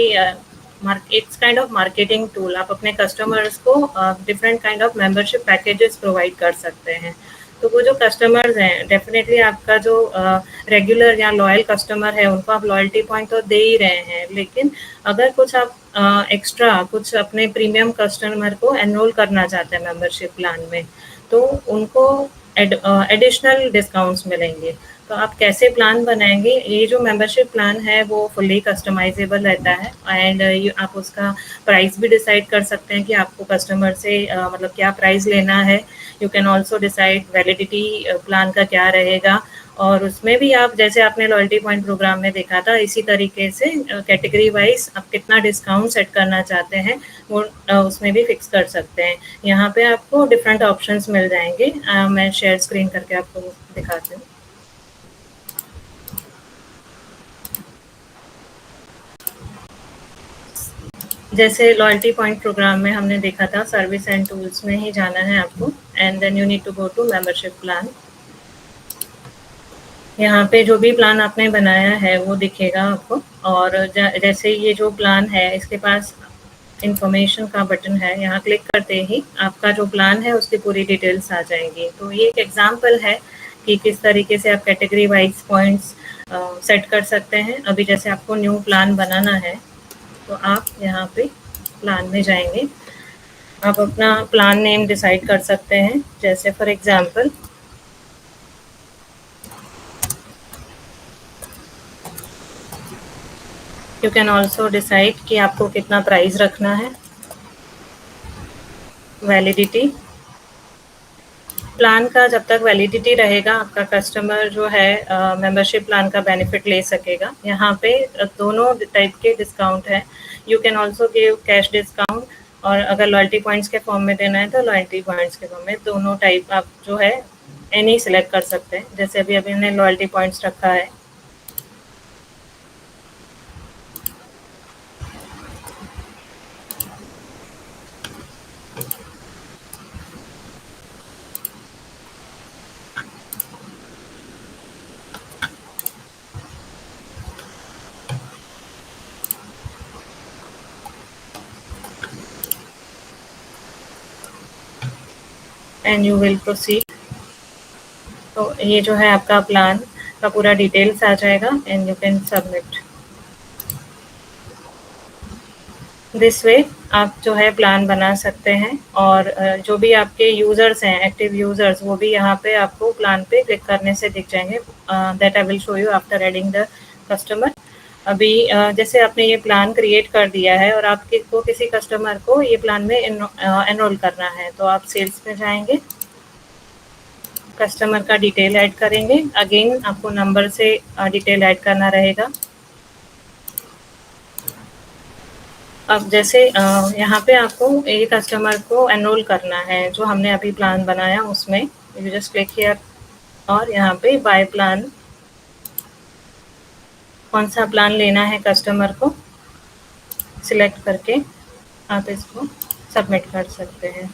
S1: it's kind of marketing tool. आप अपने कस्टमर्स को different kind of membership packages provide कर सकते हैं। तो वो जो कस्टमर्स हैं, डेफिनेटली आपका जो रेगुलर या लॉयल कस्टमर है, उनको आप लॉयल्टी पॉइंट तो दे ही रहे हैं, लेकिन अगर कुछ आप एक्स्ट्रा कुछ अपने प्रीमियम कस्टमर को एनरोल करना चाहते हैं मेंबरशिप प्लान में, तो उनको एडिशनल डिस्काउंट्स मिलेंगे। तो आप कैसे प्लान बनाएंगे? ये जो मेंबरशिप प्लान है वो फुली कस्टमाइजेबल रहता है, एंड आप उसका प्राइस भी डिसाइड कर सकते हैं कि आपको कस्टमर से मतलब क्या प्राइस लेना है। You can also decide validity plan का क्या रहेगा, और उसमें भी आप जैसे आपने लॉयल्टी पॉइंट प्रोग्राम में देखा था, इसी तरीके से कैटेगरी वाइज आप कितना डिस्काउंट सेट करना चाहते हैं वो उसमें भी फिक्स कर सकते हैं। यहाँ पे आपको डिफरेंट ऑप्शंस मिल जाएंगे। मैं शेयर स्क्रीन करके आपको दिखाती हूँ। जैसे लॉयल्टी पॉइंट प्रोग्राम में हमने देखा था, सर्विस एंड टूल्स में ही जाना है आपको, and then you need to go to membership plan. यहाँ पे जो भी प्लान आपने बनाया है वो दिखेगा आपको, और जैसे ये जो प्लान है इसके पास इंफॉर्मेशन का बटन है, यहाँ क्लिक करते ही आपका जो प्लान है उसकी पूरी डिटेल्स आ जाएंगी। तो ये एक एग्जांपल है कि किस तरीके से आप कैटेगरी वाइज पॉइंट्स सेट कर सकते हैं। अभी जैसे आपको न्यू प्लान बनाना है, तो आप यहाँ पे प्लान में जाएंगे, आप अपना प्लान नेम डिसाइड कर सकते हैं। जैसे for example you can also decide कि आपको कितना प्राइस रखना है। वैलिडिटी प्लान का जब तक वैलिडिटी रहेगा, आपका कस्टमर जो है मेंबरशिप प्लान का बेनिफिट ले सकेगा। यहाँ पे दोनों टाइप के डिस्काउंट है। You can also give cash discount, और अगर लॉयल्टी पॉइंट्स के फॉर्म में देना है तो लॉयल्टी पॉइंट्स के फॉर्म में, दोनों टाइप आप जो है एनी सिलेक्ट कर सकते हैं। जैसे अभी हमने लॉयल्टी पॉइंट्स रखा है। And you will proceed. तो ये जो है आपका प्लान का पूरा डिटेल्स आ जाएगा, and you can submit. This way आप जो है प्लान बना सकते हैं, और जो भी आपके यूज़र्स हैं, एक्टिव यूज़र्स, वो भी यहाँ पे आपको प्लान पे क्लिक करने से दिख जाएंगे। That I will show you after adding the customer. अभी जैसे आपने ये प्लान क्रिएट कर दिया है और आपको किसी कस्टमर को ये प्लान में एनरोल करना है, तो आप सेल्स में जाएंगे, कस्टमर का डिटेल ऐड करेंगे। अगेन आपको नंबर से डिटेल ऐड करना रहेगा। अब जैसे यहाँ पे आपको ये कस्टमर को एनरोल करना है जो हमने अभी प्लान बनाया उसमें, यू जस्ट क्लिक हियर, और यहाँ पे बाय प्लान, कौन सा प्लान लेना है कस्टमर को सिलेक्ट करके आप इसको सबमिट कर सकते हैं।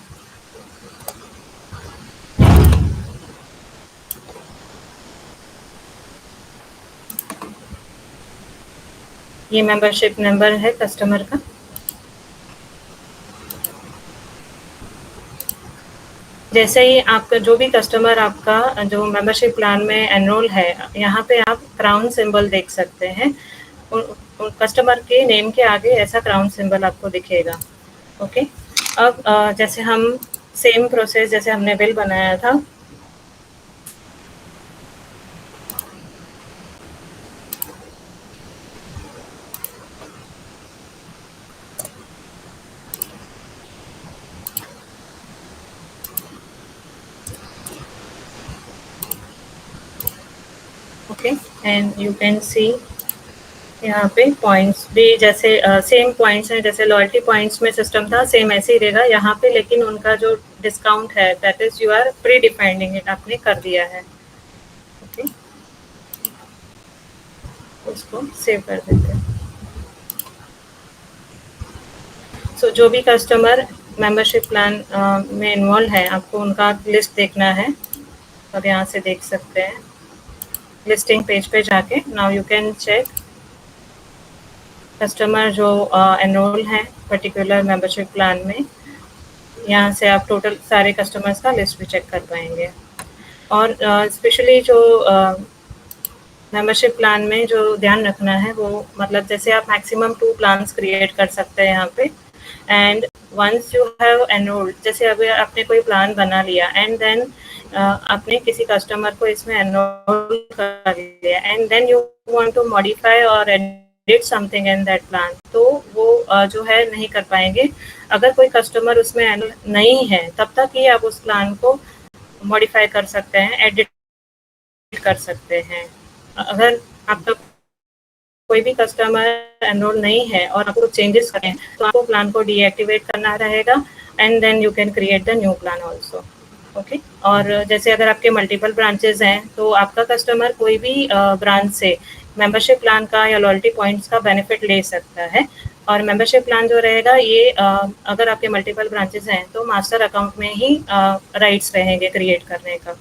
S1: ये मेंबरशिप नंबर है कस्टमर का। जैसे ही आपका जो भी कस्टमर आपका जो मेंबरशिप प्लान में एनरोल है, यहाँ पे आप क्राउन सिंबल देख सकते हैं। कस्टमर के नेम के आगे ऐसा क्राउन सिंबल आपको दिखेगा। ओके, अब जैसे हम सेम प्रोसेस जैसे हमने बिल बनाया था, okay, and you can see यहाँ पे पॉइंट्स भी जैसे सेम पॉइंट्स हैं, जैसे लॉयल्टी पॉइंट्स में सिस्टम था सेम ऐसे ही रहेगा यहाँ पे, लेकिन उनका जो डिस्काउंट है that is you are pre defining it, आपने कर दिया है। ओके, उसको सेव कर देते हैं। सो जो भी कस्टमर मेंबरशिप प्लान में इन्वॉल्व है, आपको उनका लिस्ट देखना है। अब यहाँ से देख सकते हैं लिस्टिंग पेज पे जाके। Now you can check customer जो एनरोल हैं पर्टिकुलर मेंबरशिप प्लान में। यहाँ से आप टोटल सारे कस्टमर्स का लिस्ट भी चेक कर पाएंगे। और स्पेशली जो मेंबरशिप प्लान में जो ध्यान रखना है वो मतलब जैसे आप मैक्सिमम 2 प्लान्स क्रिएट कर सकते हैं यहाँ पे। And once you have enrolled, जैसे अभी आपने कोई प्लान बना लिया एंड देन आपने किसी कस्टमर को इसमें एनरोल कर लिया and then you want to modify और edit something in that plan, तो वो जो है नहीं कर पाएंगे। अगर कोई कस्टमर उसमें एनरोल नहीं है तब तक ही आप उस प्लान को मॉडिफाई कर सकते हैं, एडिट कर सकते हैं। अगर आपका कोई भी कस्टमर एनरोल नहीं है और आपको चेंजेस करने हैं तो आपको प्लान को डीएक्टिवेट करना रहेगा and then you can create the new plan also. Okay. और जैसे अगर आपके मल्टीपल ब्रांचेस हैं तो आपका कस्टमर कोई भी ब्रांच से मेंबरशिप प्लान का या लॉयल्टी पॉइंट्स का बेनिफिट ले सकता है। और मेंबरशिप प्लान जो रहेगा ये अगर आपके मल्टीपल ब्रांचेस हैं तो मास्टर अकाउंट में ही राइट्स रहेंगे क्रिएट करने का।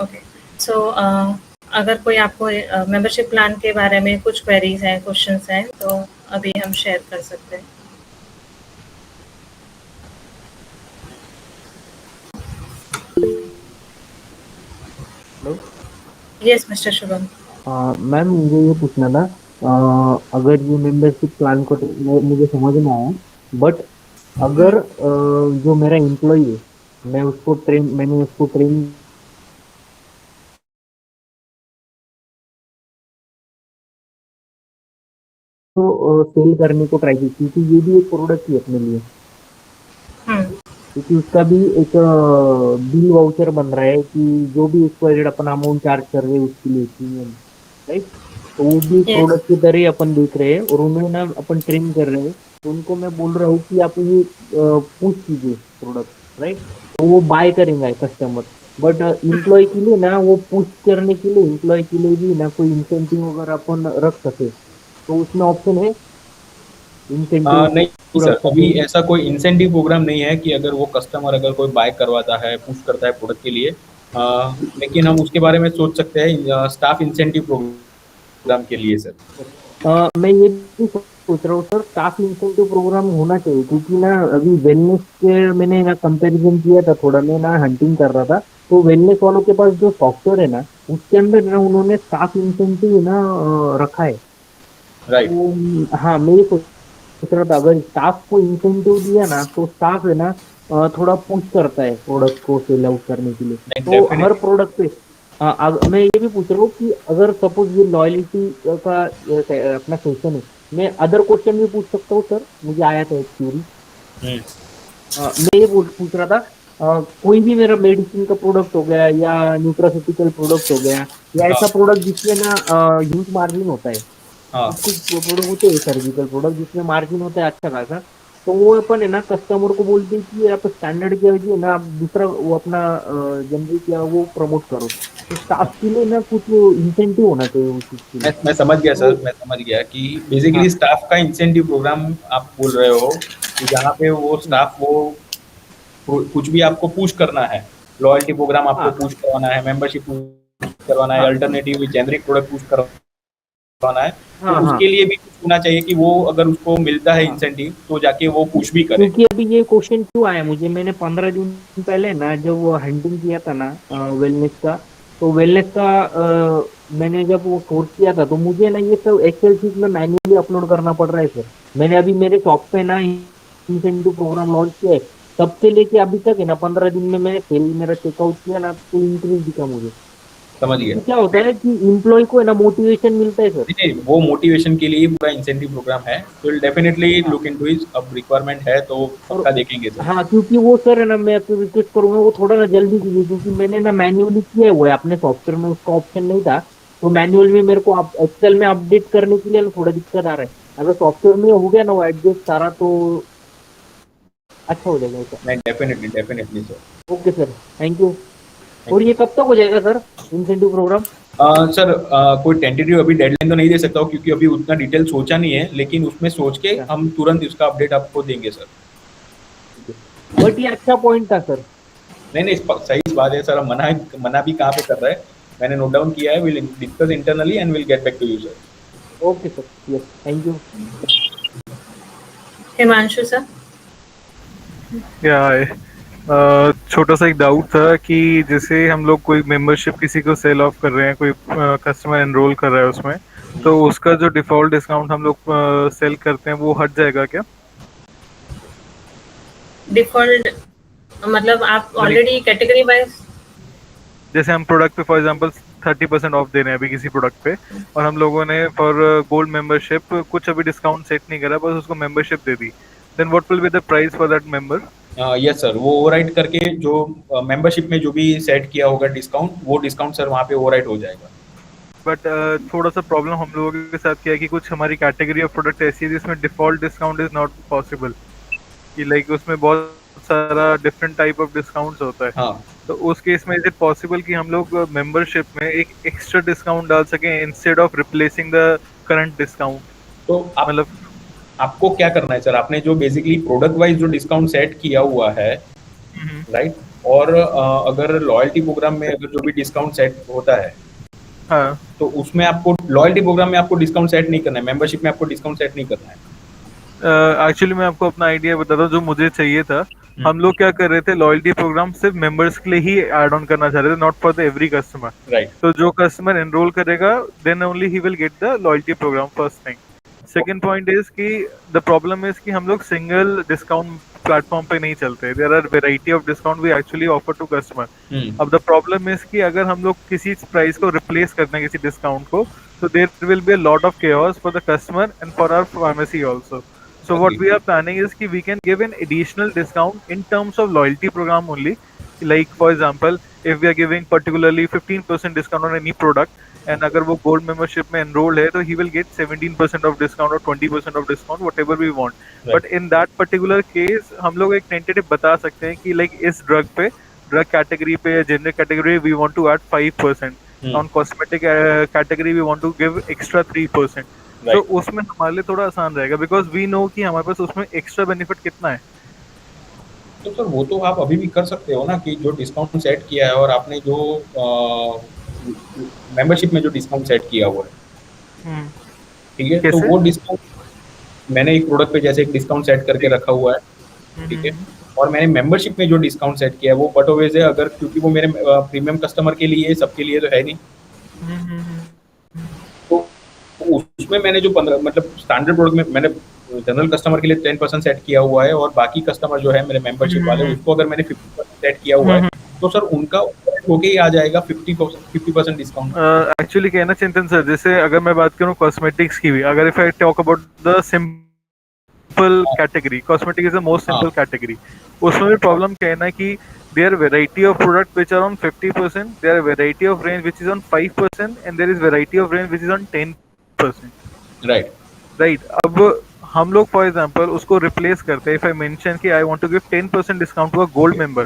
S1: ओके। सो अगर कोई आपको मेंबरशिप प्लान के बारे में कुछ क्वेरीज हैं, क्वेश्चंस हैं तो अभी हम शेयर कर सकते हैं।
S7: Hello.
S1: Yes mister Shubham.
S7: Ma'am मुझे ये पूछना था, अगर ये मेंबरशिप प्लान को वो मुझे समझ में आया, बट अगर जो मेरा एम्प्लॉय है मैंने उसको ट्रेन तो सेल करने को ट्राई की, क्योंकि ये भी एक प्रोडक्ट ही है अपने लिए, क्योंकि उसका भी एक बिल वाउचर बन रहा है कि जो भी उसको अपन अमाउंट चार्ज कर रहे हैं उसके लिए, राइट। तो वो भी प्रोडक्ट की तरह ही अपन देख रहे हैं और उन्हें ना अपन ट्रेन कर रहे हैं। तो उनको मैं बोल रहा हूँ कि आप ये पुश कीजिए प्रोडक्ट, राइट। तो वो बाय करेंगे कस्टमर, बट एम्प्लॉय के लिए ना वो पुश करने के लिए एम्प्लॉय के लिए भी ना कोई इंसेंटिव अगर अपन रख सके तो उसमें ऑप्शन है इंसेंटिव?
S2: नहीं सर, अभी ऐसा कोई इंसेंटिव प्रोग्राम नहीं है कि अगर वो कस्टमर अगर कोई बाय करवाता है, पुश करता है प्रोडक्ट के लिए, लेकिन हम उसके बारे में सोच सकते हैं स्टाफ इंसेंटिव प्रोग्राम के लिए सर।
S7: मैं ये भी सोच रहा हूँ सर, स्टाफ इंसेंटिव प्रोग्राम होना चाहिए, क्योंकि ना अभी वेलनेस के मैंने ना कंपैरिजन किया था थोड़ा, मैं ना हंटिंग कर रहा था, तो वेलनेस वालों के पास जो सॉफ्टवेयर है ना उसके अंदर ना उन्होंने स्टाफ इंसेंटिव ना रखा है।
S2: राइट।
S7: तो हाँ, मैं ये सोच रहा था अगर स्टाफ को इंसेंटिव दिया ना तो स्टाफ है ना थोड़ा पुश करता है प्रोडक्ट को सेल आउट करने के लिए। तो हर प्रोडक्ट पे मैं ये भी पूछ रहा हूँ कि अगर सपोज ये लॉयल्टी का अपना सेशन है, मैं अदर क्वेश्चन भी पूछ सकता हूँ सर? मुझे आया था एक थ्योरी। मैं ये पूछ रहा था, कोई भी मेरा मेडिसिन का प्रोडक्ट हो गया या न्यूट्रास्यूटिकल प्रोडक्ट हो गया या ऐसा प्रोडक्ट जिसमें ना ह्यूज मार्जिन होता है, कुछ प्रोडक्ट होते हैं सर्जिकल प्रोडक्ट जिसमें मार्जिन होता है अच्छा खासा, तो वो अपन है ना कस्टमर को बोलते हैं कि आप स्टैंडर्ड के वजह ना आप दूसरा वो अपना जनरिक या वो प्रमोट करो। तो स्टाफ के लिए ना कुछ इंसेंटिव होना चाहिए उस चीज के लिए।
S2: मैं समझ गया सर, मैं समझ गया कि बेसिकली स्टाफ का इंसेंटिव प्रोग्राम आप बोल रहे हो कि जहाँ पे वो स्टाफ वो कुछ भी आपको पुश करना है, लॉयल्टी प्रोग्राम आपको पुश करवाना है, मेंबरशिप पुश करवाना है, अल्टरनेटिव जेनरिक प्रोडक्ट पुश करवाना है, तो उसके लिए भी कुछ होना चाहिए कि वो अगर उसको मिलता है इंसेंटिव तो जाके वो पुश भी करे।
S7: क्योंकि अभी ये क्वेश्चन क्यों आया मुझे, मैंने 15 दिन पहले ना जब वो हंटिंग किया था ना वेलनेस का, तो वेलनेस का मैंने जब वो कोर्स किया था तो मुझे ना ये सब एक्सेल शीट में मैन्युअली अपलोड करना पड़ रहा है सर। मैंने अभी मेरे शॉप पे ना इंसेंटिव प्रोग्राम लॉन्च किया है, तब से लेके अभी तक है ना 15 दिन में मैंने सेल मेरा चेकआउट किया ना तो इंक्रीज दिखा मुझे।
S2: समझ गया।
S7: क्या होता है कि एम्प्लॉय को है ना मोटिवेशन मिलता है सर।
S2: नहीं, वो मोटिवेशन के लिए पूरा इंसेंटिव प्रोग्राम है, तो will definitely look into it. अब रिक्वायरमेंट है तो पक्का देखेंगे सर।
S7: हाँ, क्योंकि वो सर है ना, मैं आपको रिक्वेस्ट करूंगा वो थोड़ा ना जल्दी कीजिए, क्योंकि मैंने ना मैन्युअली किया हुआ है, अपने सॉफ्टवेयर में उसका ऑप्शन नहीं था, तो मैन्युअल में मेरे को एक्सेल में अपडेट करने के लिए थोड़ा दिक्कत आ रहा है। अगर सॉफ्टवेयर में हो गया ना वो एडजस्ट सारा तो अच्छा हो जाएगा सर।
S2: नहीं, definitely sir.
S7: Okay sir, thank you. और ये कब तक हो जाएगा सर इंसेंटिव प्रोग्राम?
S2: सर कोई टेंटेटिव अभी डेडलाइन तो नहीं दे सकता हूँ क्योंकि अभी उतना डिटेल सोचा नहीं है, लेकिन उसमें सोच के हम तुरंत उसका अपडेट आपको देंगे सर।
S7: बट ये अच्छा पॉइंट था सर।
S2: नहीं सही बात है सर। मना भी कहाँ पे कर रहा है, मैंने नोट डाउन किया है। Will discuss internally and will get back to you sir.
S7: Okay sir, yes, thank you.
S1: Himanshu sir.
S8: क्या है, छोटा सा एक डाउट था कि जैसे हम लोग कोई मेंबरशिप किसी को सेल ऑफ कर रहे हैं, कोई कस्टमर एनरोल कर रहा है उसमें, तो उसका जो डिफॉल्ट डिस्काउंट हम लोग सेल करते हैं वो हट जाएगा क्या?
S1: डिफॉल्ट मतलब आप ऑलरेडी कैटेगरी वाइज,
S8: जैसे हम प्रोडक्ट पे फॉर एग्जांपल 30% ऑफ दे रहे हैं अभी किसी प्रोडक्ट पे, और हम लोगों ने फॉर गोल्ड मेंबरशिप कुछ अभी डिस्काउंट सेट नहीं करा, बस उसको मेंबरशिप दे दी, then what will be the price for that member?
S2: Yes sir, वो ओवरराइड करके जो मेंबरशिप में जो भी सेट किया होगा डिस्काउंट, वो डिस्काउंट सर वहाँ पे ओवरराइड हो जाएगा।
S8: बट थोड़ा सा प्रॉब्लम हम लोगों के साथ क्या है कि कुछ हमारी कैटेगरी ऑफ प्रोडक्ट ऐसी है जिसमें default discount is not possible, कि लाइक उसमें बहुत सारा डिफरेंट टाइप ऑफ डिस्काउंट्स होता है।
S2: हाँ,
S8: तो उस केस में इज इट पॉसिबल कि हम लोग मेंबरशिप में एक एक्स्ट्रा डिस्काउंट डाल सकें instead of replacing the current discount?
S2: तो
S8: मतलब
S2: आपको क्या करना है सर, आपने जो बेसिकली प्रोडक्ट वाइज जो डिस्काउंट सेट किया हुआ है, राइट, और अगर लॉयल्टी प्रोग्राम में अगर जो भी डिस्काउंट सेट होता है,
S8: हाँ,
S2: तो उसमें आपको लॉयल्टी प्रोग्राम में आपको डिस्काउंट सेट नहीं करना है, मेंबरशिप में आपको डिस्काउंट सेट नहीं करना है।
S8: एक्चुअली मैं आपको अपना आइडिया बताता हूँ जो मुझे चाहिए था। हम लोग क्या कर रहे थे, लॉयल्टी प्रोग्राम सिर्फ मेंबर्स के लिए ही ऐड ऑन करना चाह रहे थे, not for the every customer.
S2: Right.
S8: तो जो कस्टमर एनरोल करेगा देन ओनली ही will get the loyalty programme, first thing. Second point is कि द प्रॉब्लम इज कि हम लोग सिंगल डिस्काउंट प्लेटफॉर्म पे नहीं चलते, there are variety of discount we actually offer to customer. अब द प्रॉब्लम इज कि अगर हम लोग किसी प्राइस को रिप्लेस करते हैं किसी डिस्काउंट को, तो there will be a lot of chaos for the customer and for our pharmacy also. So what we are planning is कि we can give an additional discount in terms of loyalty program only. Like for example, if we are giving particularly 15% discount on any product, and अगर वो gold membership में enrolled है, तो he will get 17% of discount or 20% of discount, whatever we want.
S2: Right.
S8: But in that particular case, हम लोग एक tentative बता सकते हैं कि like इस drug पे, drug category पे या generic category we want to add 5%. On cosmetic category we want to give extra 3%.
S2: Right.
S8: तो उसमें हमारे लिए थोड़ा आसान रहेगा बिकॉज वी नो कि हमारे पास उसमें एक्स्ट्रा बेनिफिट कितना है।
S2: तो सर वो तो आप अभी भी कर सकते हो ना, कि जो डिस्काउंट सेट किया है और आपने जो मेंबरशिप में जो डिस्काउंट सेट किया हुआ है, ठीक है, तो वो डिस्काउंट मैंने एक प्रोडक्ट पे जैसे एक डिस्काउंट सेट करके रखा हुआ है, ठीक है, और मैंने मेंबरशिप में जो डिस्काउंट सेट किया है वो बट ओवेज है, अगर क्योंकि वो मेरे प्रीमियम कस्टमर के लिए, सबके लिए तो है नहीं, तो उसमें मैंने जो 15 मतलब स्टैंडर्ड प्रोडक्ट में मैंने जनरल कस्टमर के लिए 10% सेट किया हुआ है, और बाकी कस्टमर जो है मेरे मेंबरशिप वाले, उसको अगर मैंने 50% सेट किया हुआ है, तो सर उनका होके ही आ जाएगा 50% डिस्काउंट।
S8: एक्चुअली कहना चिंतन सर, जैसे अगर मैं बात करूं कॉस्मेटिक्स की भी, अगर if I talk about the simple category, cosmetic is the most simple category, उसमें भी प्रॉब्लम कहना है कि there are variety of product which are on 50%, there are variety of range which is on 5%, and there is variety of range which is on 10%. Right. अब हम लोग फॉर एग्जांपल उसको रिप्लेस करते हैं, इफ आई मेंशन कि I want to give 10% discount to a gold member,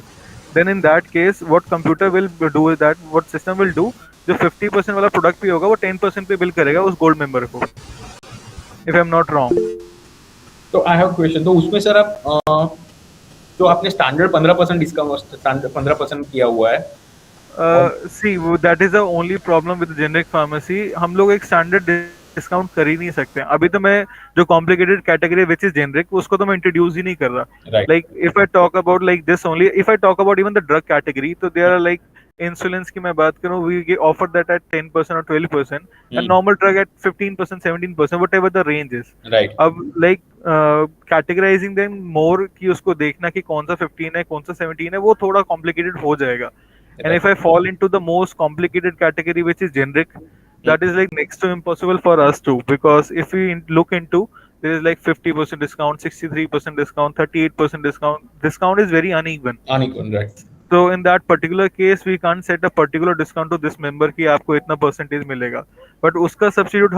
S8: then in that case what computer will do is that, what system will do, जो 50% वाला प्रोडक्ट भी होगा वो 10% पे बिल करेगा उस गोल्ड मेंबर को, if I am not wrong.
S2: तो आई हैव क्वेश्चन, तो उसमें सर आप तो आपने स्टैंडर्ड 15% डिस्काउंट, स्टैंडर्ड 15% किया हुआ है,
S8: see that is the only problem with generic pharmacy, हम लोग एक स्टैंडर्ड डिस्काउंट कर ही नहीं सकते। अभी तो मैं जो complicated category which is generic उसको तो मैं इंट्रोड्यूस ही नहीं कर रहा। Like if I talk about like this only, if I talk about even the drug category, तो देयर आर लाइक इंसुलिन की मैं बात करूं, वी ऑफर दैट एट 10% और 12%, and normal drug eight 15%, 17%, whatever the range is. अब लाइक कैटेगराइजिंग देम मोर कि उसको देखना कि कौन सा 15 है कौन सा 17 है, वो थोड़ा कॉम्प्लिकेटेड हो जाएगा। And if I fall into the most complicated category, which is generic, that is like next to impossible for us too. Because if we look into, there is like 50% discount, 63% discount, 38% discount. Discount is very uneven.
S2: Uneven, right?
S8: So in that particular case, we can't set a particular discount to this member कि आपको इतना percentage मिलेगा. But उसका substitute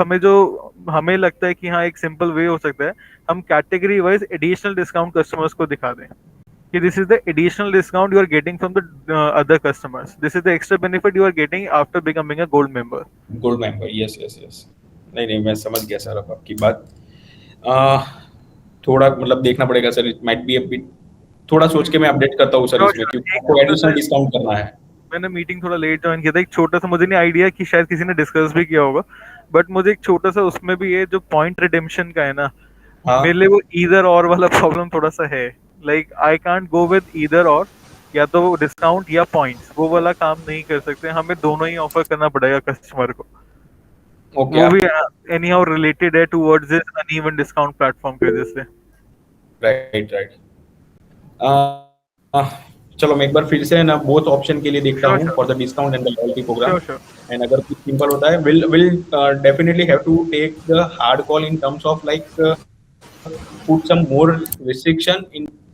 S8: हमें लगता है कि हाँ एक simple way हो सकता है, हम category wise additional discount customers को दिखा दें. कि this is the additional discount you are getting from the other customers. This is the extra benefit you are getting after becoming a gold member.
S2: Gold member, yes yes yes. नहीं मैं समझ गया सर अब आपकी बात। आ, थोड़ा मतलब देखना पड़ेगा sir, it might be a bit, थोड़ा सोच के मैं अपडेट करता हूँ सर इसमें, क्योंकि आपको एडिशनल डिस्काउंट करना है।
S8: मैंने मीटिंग थोड़ा लेट ज्वाइन किया था, एक छोटा सा, मुझे नहीं आइडिया कि शायद किसी ने डिस्कस भी किया होगा, बट मुझे एक छोटा सा उसमें भी ये जो पॉइंट रिडेम्पशन का है ना, मेरे लिए वो ईदर और वाला प्रॉब्लम थोड़ा सा है। Like I can't go with either और, या तो डिस्काउंट या पॉइंट्स, वो वाला काम नहीं कर सकते, हमें दोनों ही ऑफर करना पड़ेगा कस्टमर को।
S2: ओके,
S8: वो भी एनी हाउ रिलेटेड है towards this uneven discount platform की वजह से।
S2: राइट। चलो मैं एक बार फिर से ना बोथ ऑप्शन के लिए देखता हूँ, for the discount and the loyalty programme, and अगर कुछ सिंपल होता है will definitely have to take the hard call in terms of like put some more restriction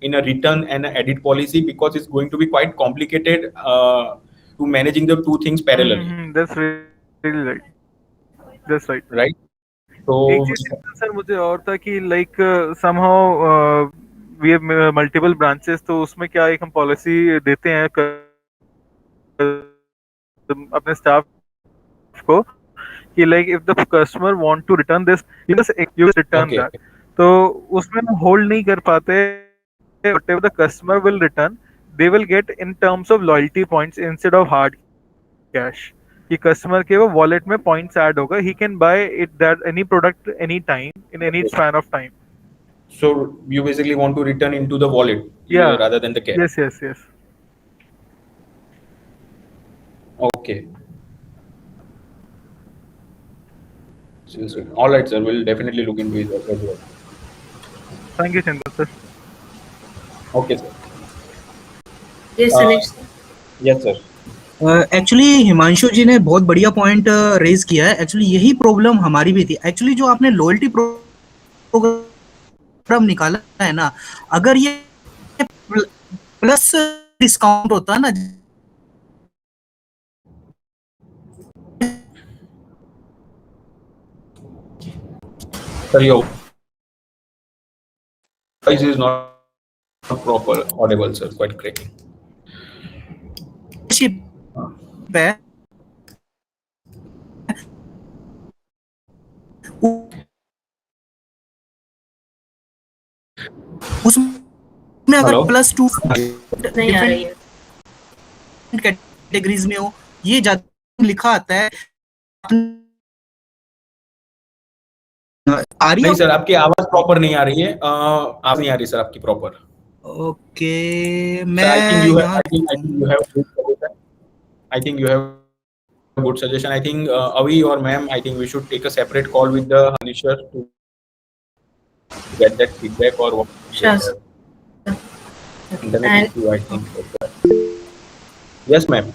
S2: in a return and a edit policy, because it's going to be quite complicated to managing the two things parallelly.
S8: That's really right. That's right.
S2: Right. So
S8: एक चीज सर मुझे और था कि like somehow we have multiple branches, तो उसमें क्या एक हम पॉलिसी देते हैं अपने स्टाफ को कि like if the customer want to return this, you just return that. तो उसमें हम होल्ड नहीं कर पाते, whatever the customer will return, they will get in terms of loyalty points instead of hard cash. कि कस्टमर के वो वॉलेट में पॉइंट्स ऐड होगा, he can buy it that any product any time in any span of time.
S2: So you basically want to return into the wallet,
S8: yeah,
S2: rather than the cash.
S8: Yes.
S2: Okay. All right, sir. We'll definitely look into it as well.
S8: Thank you, Chandra sir.
S2: Okay, sir.
S1: Yes, Anish.
S2: Yes, sir.
S3: Actually Himanshu ji ने बहुत बढ़िया पॉइंट रेज किया है। एक्चुअली यही प्रॉब्लम हमारी भी थी। एक्चुअली जो आपने लॉयल्टी प्रोग्राम निकाला है ना, अगर ये प्लस डिस्काउंट होता ना,
S2: Sir, your voice is not proper audible, sir. Quite cracking.
S3: उसमें अगर +2
S1: नहीं आ रही है
S3: कैटेगरीज में हो, ये ज्यादा लिखा आता है। आ रही
S2: नहीं सर, आपकी आवाज प्रॉपर नहीं आ रही है। आप नहीं आ रही सर आपकी प्रॉपर।
S3: ओके, मैं
S2: I think you have a good suggestion. I think Avi or ma'am, I think we should take a separate call with the Hanisher to get that feedback or what.
S1: Sure.
S2: Internet issue, I think. Yes, ma'am.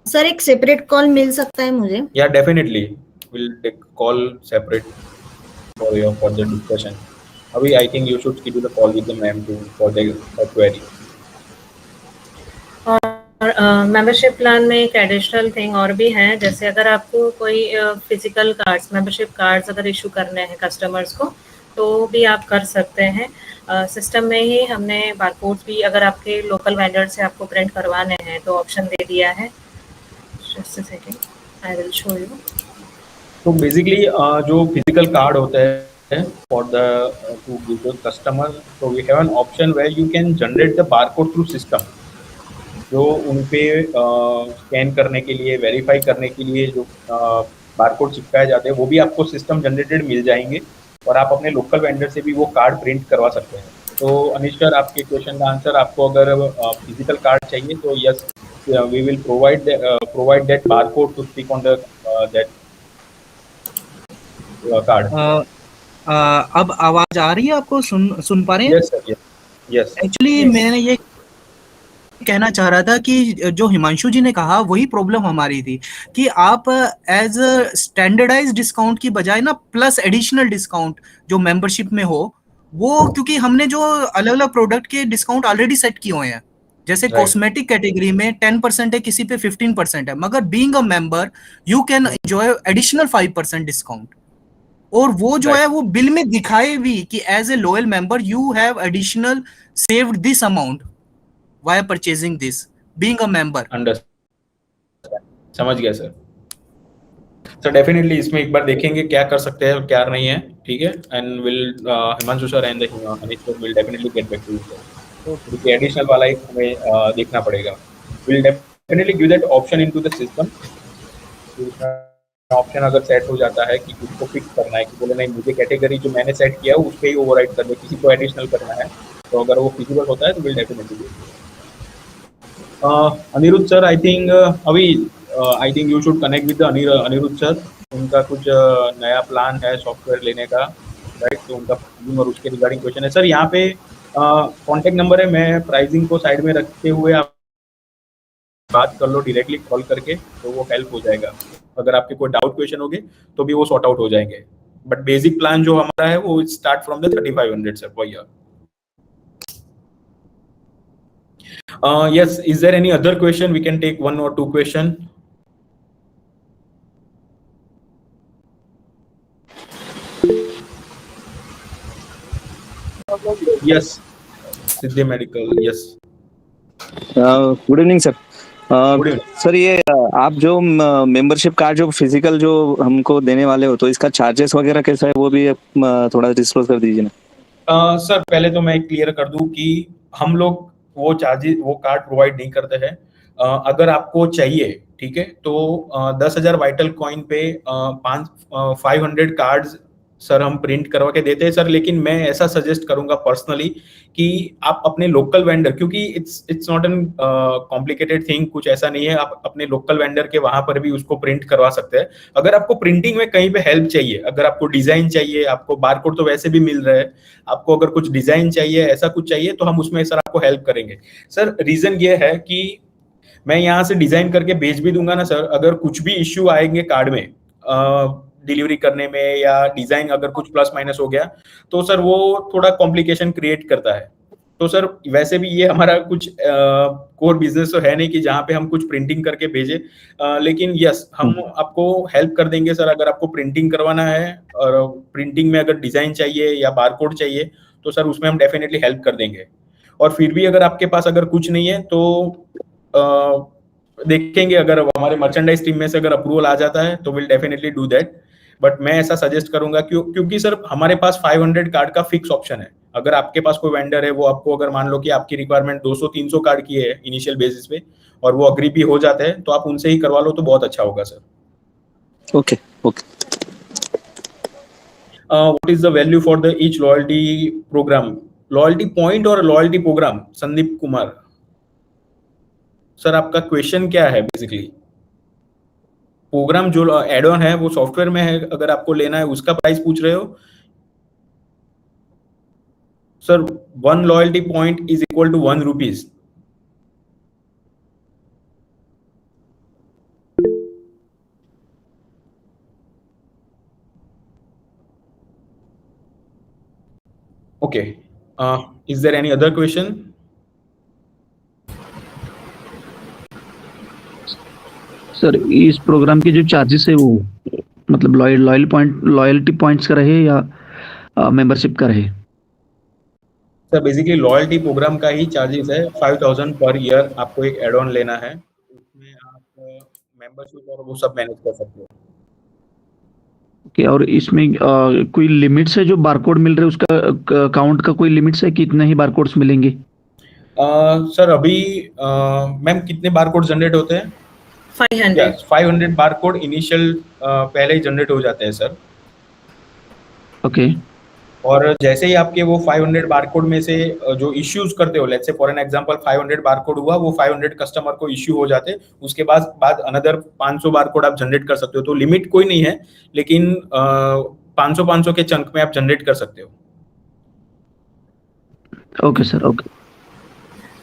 S4: Sir एक सेपरेट कॉल मिल सकता है मुझे?
S2: Yeah, definitely. We'll take call separate for the discussion. Avi, I think you should schedule a call with the ma'am for the query.
S1: और मेंबरशिप प्लान में एक एडिशनल थिंग और भी है, जैसे अगर आपको कोई फिजिकल कार्ड्स, मेंबरशिप कार्ड्स अगर इशू करने हैं कस्टमर्स को, तो भी आप कर सकते हैं। सिस्टम में ही हमने बारकोड्स भी, अगर आपके लोकल वेंडर से आपको प्रिंट करवाने हैं तो ऑप्शन दे दिया है। Just a second, I will show you.
S2: तो बेसिकली जो फिजिकल कार्ड होता है for the to give the customer, so we have an option where you can generate the barcode through system, जो उन पे स्कैन करने के लिए, वेरीफाई करने के लिए जो बारकोड चिपकाए जाते हैं, वो भी आपको सिस्टम जनरेटेड मिल जाएंगे और आप अपने लोकल वेंडर से भी वो कार्ड प्रिंट करवा सकते हैं। तो अनिश सर, आपके क्वेश्चन का आंसर, आपको अगर फिजिकल कार्ड चाहिए तो yes, we will provide that barcode to stick on the that card.
S3: अब आवाज आ रही है आपको? सुन पा रहे हैं?
S2: Yes sir, yes.
S3: एक्चुअली मैंने ये कहना चाह रहा था कि जो हिमांशु जी ने कहा वही प्रॉब्लम हमारी थी कि आप एज स्टैंडर्डाइज डिस्काउंट की बजाय ना प्लस एडिशनल डिस्काउंट जो मेंबरशिप में हो, वो क्योंकि हमने जो अलग अलग प्रोडक्ट के डिस्काउंट ऑलरेडी सेट किए हुए हैं, जैसे कॉस्मेटिक कैटेगरी में 10% है, किसी पे 15% है, मगर being a member you can enjoy additional 5% discount. और वो जो है वो बिल में दिखाए भी कि as a loyal member you have additional saved this amount while purchasing this being a member.
S2: Understand, समझ गया सर। सर डेफिनेटली इसमें एक बार देखेंगे क्या कर सकते हैं और क्या नहीं है, ठीक है, and will Himanshu sir and Anish sir will definitely get back to you sir. तो एडिशनल वाला एक हमें देखना पड़ेगा। Will definitely give that option into the system. Option अगर सेट हो जाता है कि उसको फिक्स करना है कि बोले नहीं मुझे कैटेगरी जो मैंने सेट किया है उस पर ही ओवरराइड करना है, किसी को एडिशनल करना है, तो अगर वो फिजिबल होता है तो will definitely. Aniruddh sir I think अभी I think you should connect with Aniruddh sir. उनका कुछ नया प्लान है सॉफ्टवेयर लेने का, राइट, तो उनका और उसके रिगार्डिंग क्वेश्चन है सर। यहाँ पे कॉन्टेक्ट नंबर है, मैं प्राइसिंग को साइड में रखते हुए आप बात कर लो डायरेक्टली कॉल करके, तो वो हेल्प हो जाएगा। अगर आपके कोई डाउट क्वेश्चन होंगे तो भी वो सॉर्ट आउट हो जाएंगे, बट बेसिक प्लान जो हमारा है वो start from the 3500 sir per year. Yes, is there any other question? We can take one or two question. Yes, Siddhi Medical, yes.
S9: Good evening sir.
S2: Good evening.
S9: Sir ये आप जो मेंबरशिप कार्ड जो फिजिकल जो हमको देने वाले हो, तो इसका चार्जेस वगैरह कैसा है वो भी थोड़ा डिस्क्लोज कर दीजिए ना।
S2: सर पहले तो मैं क्लियर कर दूं कि हम लोग वो चार्जेस वो कार्ड प्रोवाइड नहीं करते हैं। अगर आपको चाहिए, ठीक है, तो 10,000 वाइटल कॉइन पे 500 कार्ड्स सर हम प्रिंट करवा के देते हैं सर। लेकिन मैं ऐसा सजेस्ट करूंगा पर्सनली कि आप अपने लोकल वेंडर, क्योंकि it's not an complicated thing, कुछ ऐसा नहीं है, आप अपने लोकल वेंडर के वहां पर भी उसको प्रिंट करवा सकते हैं। अगर आपको प्रिंटिंग में कहीं पे हेल्प चाहिए, अगर आपको डिजाइन चाहिए, आपको बारकोड तो वैसे भी मिल रहा है, आपको अगर कुछ डिजाइन चाहिए, ऐसा कुछ चाहिए, तो हम उसमें सर आपको हेल्प करेंगे सर। रीजन ये है कि मैं यहाँ से डिजाइन करके भेज भी दूंगा ना सर, अगर कुछ भी इश्यू आएंगे कार्ड में डिलीवरी करने में या डिजाइन अगर कुछ प्लस माइनस हो गया, तो सर वो थोड़ा कॉम्प्लिकेशन क्रिएट करता है। तो सर वैसे भी ये हमारा कुछ कोर बिजनेस तो है नहीं कि जहाँ पे हम कुछ प्रिंटिंग करके भेजे, लेकिन यस हम आपको हेल्प कर देंगे सर। अगर आपको प्रिंटिंग करवाना है और प्रिंटिंग में अगर डिजाइन चाहिए या बारकोड चाहिए, तो सर उसमें हम डेफिनेटली हेल्प कर देंगे। और फिर भी अगर आपके पास अगर कुछ नहीं है तो देखेंगे, अगर हमारे मर्चेंडाइज टीम में से अगर अप्रूवल आ जाता है तो will definitely do that. But मैं ऐसा सजेस्ट करूंगा क्योंकि सर हमारे पास 500 कार्ड का फिक्स ऑप्शन है। अगर आपके पास कोई वेंडर है, वो आपको अगर मान लो कि आपकी रिक्वायरमेंट 200-300 कार्ड की है इनिशियल बेसिस पे, और वो अग्री भी हो जाते हैं, तो आप उनसे ही करवा लो तो बहुत अच्छा होगा sir.
S9: Okay okay.
S2: What is the value for the each loyalty programme? Loyalty point और loyalty programme? Sandeep Kumar sir आपका क्वेश्चन क्या है? बेसिकली प्रोग्राम जो एड ऑन है वो सॉफ्टवेयर में है, अगर आपको लेना है उसका प्राइस पूछ रहे हो sir? 1 loyalty point is equal to 1 rupees. Okay, is there any other question?
S5: Sir इस प्रोग्राम के जो चार्जेस है वो मतलब लॉयल्टी पॉइंट्स का रहे या मेंबरशिप का रहे?
S2: सर बेसिकली लॉयल्टी प्रोग्राम का ही चार्जेस है 5000 पर ईयर। आपको एक एड ऑन लेना है, उसमें आप मेंबरशिप और वो सब मैनेज कर सकते हो।
S5: ओके, और इसमें कोई लिमिट्स है जो बारकोड मिल रहे हैं उसका काउंट का कोई लिमिट्स है कि इतने ही बारकोड्स मिलेंगे?
S2: सर अभी मैम कितने बारकोड जनरेट होते हैं?
S1: 500
S2: 500 बारकोड इनिशियल पहले ही जनरेट हो जाते हैं सर।
S5: ओके।
S2: और जैसे ही आपके वो 500 बारकोड में से जो इश्यूज करते हो, let's say for an example 500 barcode हुआ, वो 500 कस्टमर को इश्यू हो जाते, उसके बाद अनदर 500 बारकोड आप जनरेट कर सकते हो। तो लिमिट कोई नहीं है, लेकिन 500 के चंक में आप जनरेट कर सकते हो।
S5: Okay sir, okay.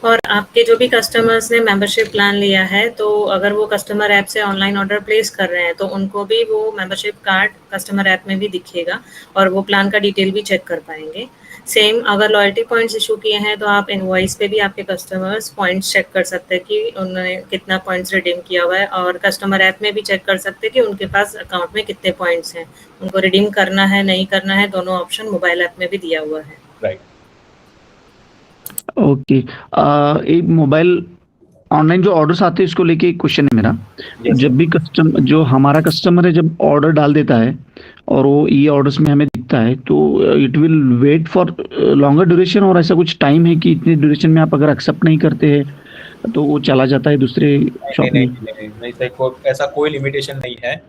S1: और आपके जो भी कस्टमर्स ने मेंबरशिप प्लान लिया है, तो अगर वो कस्टमर ऐप से ऑनलाइन ऑर्डर प्लेस कर रहे हैं तो उनको भी वो मेंबरशिप कार्ड कस्टमर ऐप में भी दिखेगा और वो प्लान का डिटेल भी चेक कर पाएंगे। सेम अगर लॉयल्टी पॉइंट्स इशू किए हैं तो आप इनवॉइस पे भी आपके कस्टमर्स पॉइंट्स चेक कर सकते हैं कि उन्होंने कितना पॉइंट्स रिडीम किया हुआ है, और कस्टमर ऐप में भी चेक कर सकते हैं कि उनके पास अकाउंट में कितने पॉइंट्स हैं, उनको रिडीम करना है नहीं करना है, दोनों ऑप्शन मोबाइल ऐप में भी दिया हुआ है।
S2: राइट।
S5: ओके, एक मोबाइल ऑनलाइन जो ऑर्डर्स आते हैं इसको लेके एक क्वेश्चन है मेरा। जब भी जो हमारा कस्टमर है जब ऑर्डर डाल देता है और वो ई ऑर्डर्स में हमें दिखता है तो it will wait for longer duration, और ऐसा कुछ टाइम है कि इतने ड्यूरेशन में आप अगर एक्सेप्ट नहीं करते हैं तो वो चला जाता है दूसरे शॉप में?
S2: नहीं सर, ऐसा कोई लिमिटेशन नहीं है,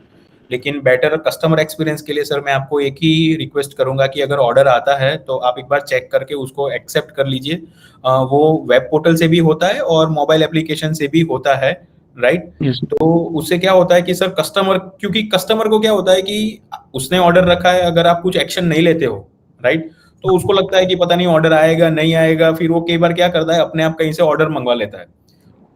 S2: लेकिन बेटर कस्टमर एक्सपीरियंस के लिए सर मैं आपको एक ही रिक्वेस्ट करूंगा कि अगर ऑर्डर आता है तो आप एक बार चेक करके उसको एक्सेप्ट कर लीजिए। वो वेब पोर्टल से भी होता है और मोबाइल एप्लीकेशन से भी होता है, राइट। तो उससे क्या होता है कि सर क्योंकि कस्टमर को क्या होता है कि उसने ऑर्डर रखा है, अगर आप कुछ एक्शन नहीं लेते हो, राइट, तो उसको लगता है कि पता नहीं ऑर्डर आएगा नहीं आएगा, फिर वो कई बार क्या करता है अपने आप कहीं से ऑर्डर मंगवा लेता है,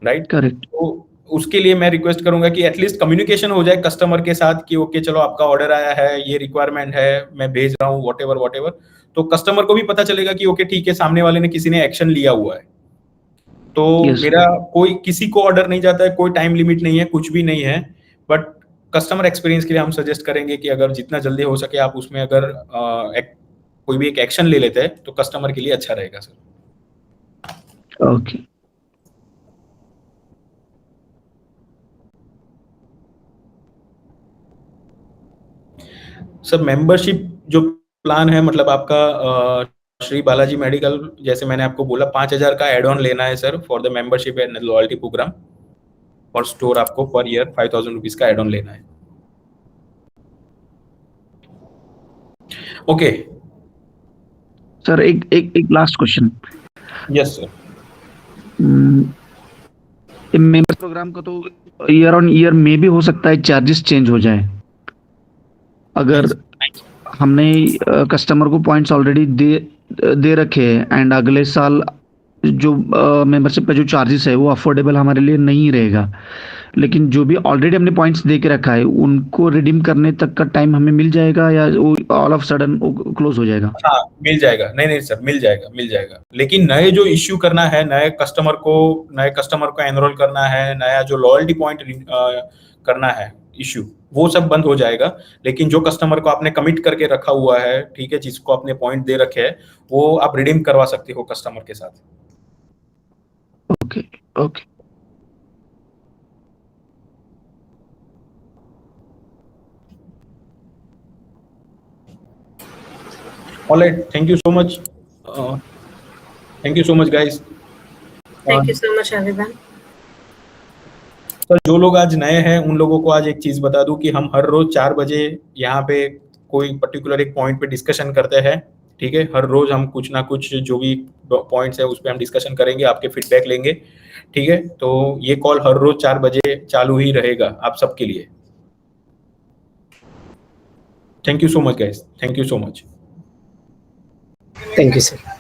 S2: राइट।
S5: करेक्ट।
S2: तो उसके लिए मैं रिक्वेस्ट करूंगा कि एटलीस्ट कम्युनिकेशन हो जाए कस्टमर के साथ कि ओके चलो आपका ऑर्डर आया है, ये रिक्वायरमेंट है, मैं भेज रहा हूँ, व्हाटएवर, तो कस्टमर को भी पता चलेगा कि ओके ठीक है, सामने वाले ने किसी ने एक्शन लिया हुआ है। तो मेरा कोई किसी को ऑर्डर नहीं जाता है, कोई टाइम लिमिट नहीं है, कुछ भी नहीं है, बट कस्टमर एक्सपीरियंस के लिए हम सजेस्ट करेंगे कि अगर जितना जल्दी हो सके आप उसमें अगर कोई भी एक एक्शन ले लेते हैं तो कस्टमर के लिए अच्छा रहेगा सर।
S5: ओके।
S2: सर मेंबरशिप जो प्लान है, मतलब आपका श्री बालाजी मेडिकल, जैसे मैंने आपको बोला 5,000 का एड ऑन लेना है sir for the membership and loyalty program, और स्टोर आपको पर ईयर 5,000 रुपीज का एड ऑन लेना है। ओके
S5: सर, एक last question.
S2: Yes sir.
S5: Member program का तो ईयर ऑन ईयर में भी हो सकता है चार्जेस चेंज हो जाए, अगर हमने कस्टमर को पॉइंट्स ऑलरेडी दे रखे हैं एंड अगले साल जो मेंबरशिप का जो चार्जेस है वो अफोर्डेबल हमारे लिए नहीं रहेगा, लेकिन जो भी ऑलरेडी हमने पॉइंट्स दे के रखा है उनको रिडीम करने तक का टाइम हमें मिल जाएगा या वो ऑल ऑफ सडन क्लोज हो जाएगा?
S2: हाँ मिल जाएगा, नहीं सर मिल जाएगा, लेकिन नए जो इश्यू करना है, नए कस्टमर को एनरोल करना है, नया जो लॉयल्टी पॉइंट करना है इश्यू, वो सब बंद हो जाएगा। लेकिन जो कस्टमर को आपने कमिट करके रखा हुआ है, ठीक है, जिसको आपने पॉइंट दे रखे हैं, वो आप रिडीम करवा सकते हो कस्टमर के साथ।
S5: Okay.
S2: Alright, thank you so much guys.
S1: Thank you so much everyone.
S2: तो जो लोग आज नए हैं उन लोगों को आज एक चीज बता दूं कि हम हर रोज 4 बजे यहाँ पे कोई पर्टिकुलर एक पॉइंट पे डिस्कशन करते हैं, ठीक है। हर रोज हम कुछ ना कुछ जो भी पॉइंट्स है उस पे हम डिस्कशन करेंगे, आपके फीडबैक लेंगे, ठीक है। तो ये कॉल हर रोज 4 बजे चालू ही रहेगा आप सबके लिए। Thank you so much guys, thank you so much.
S10: Thank you sir.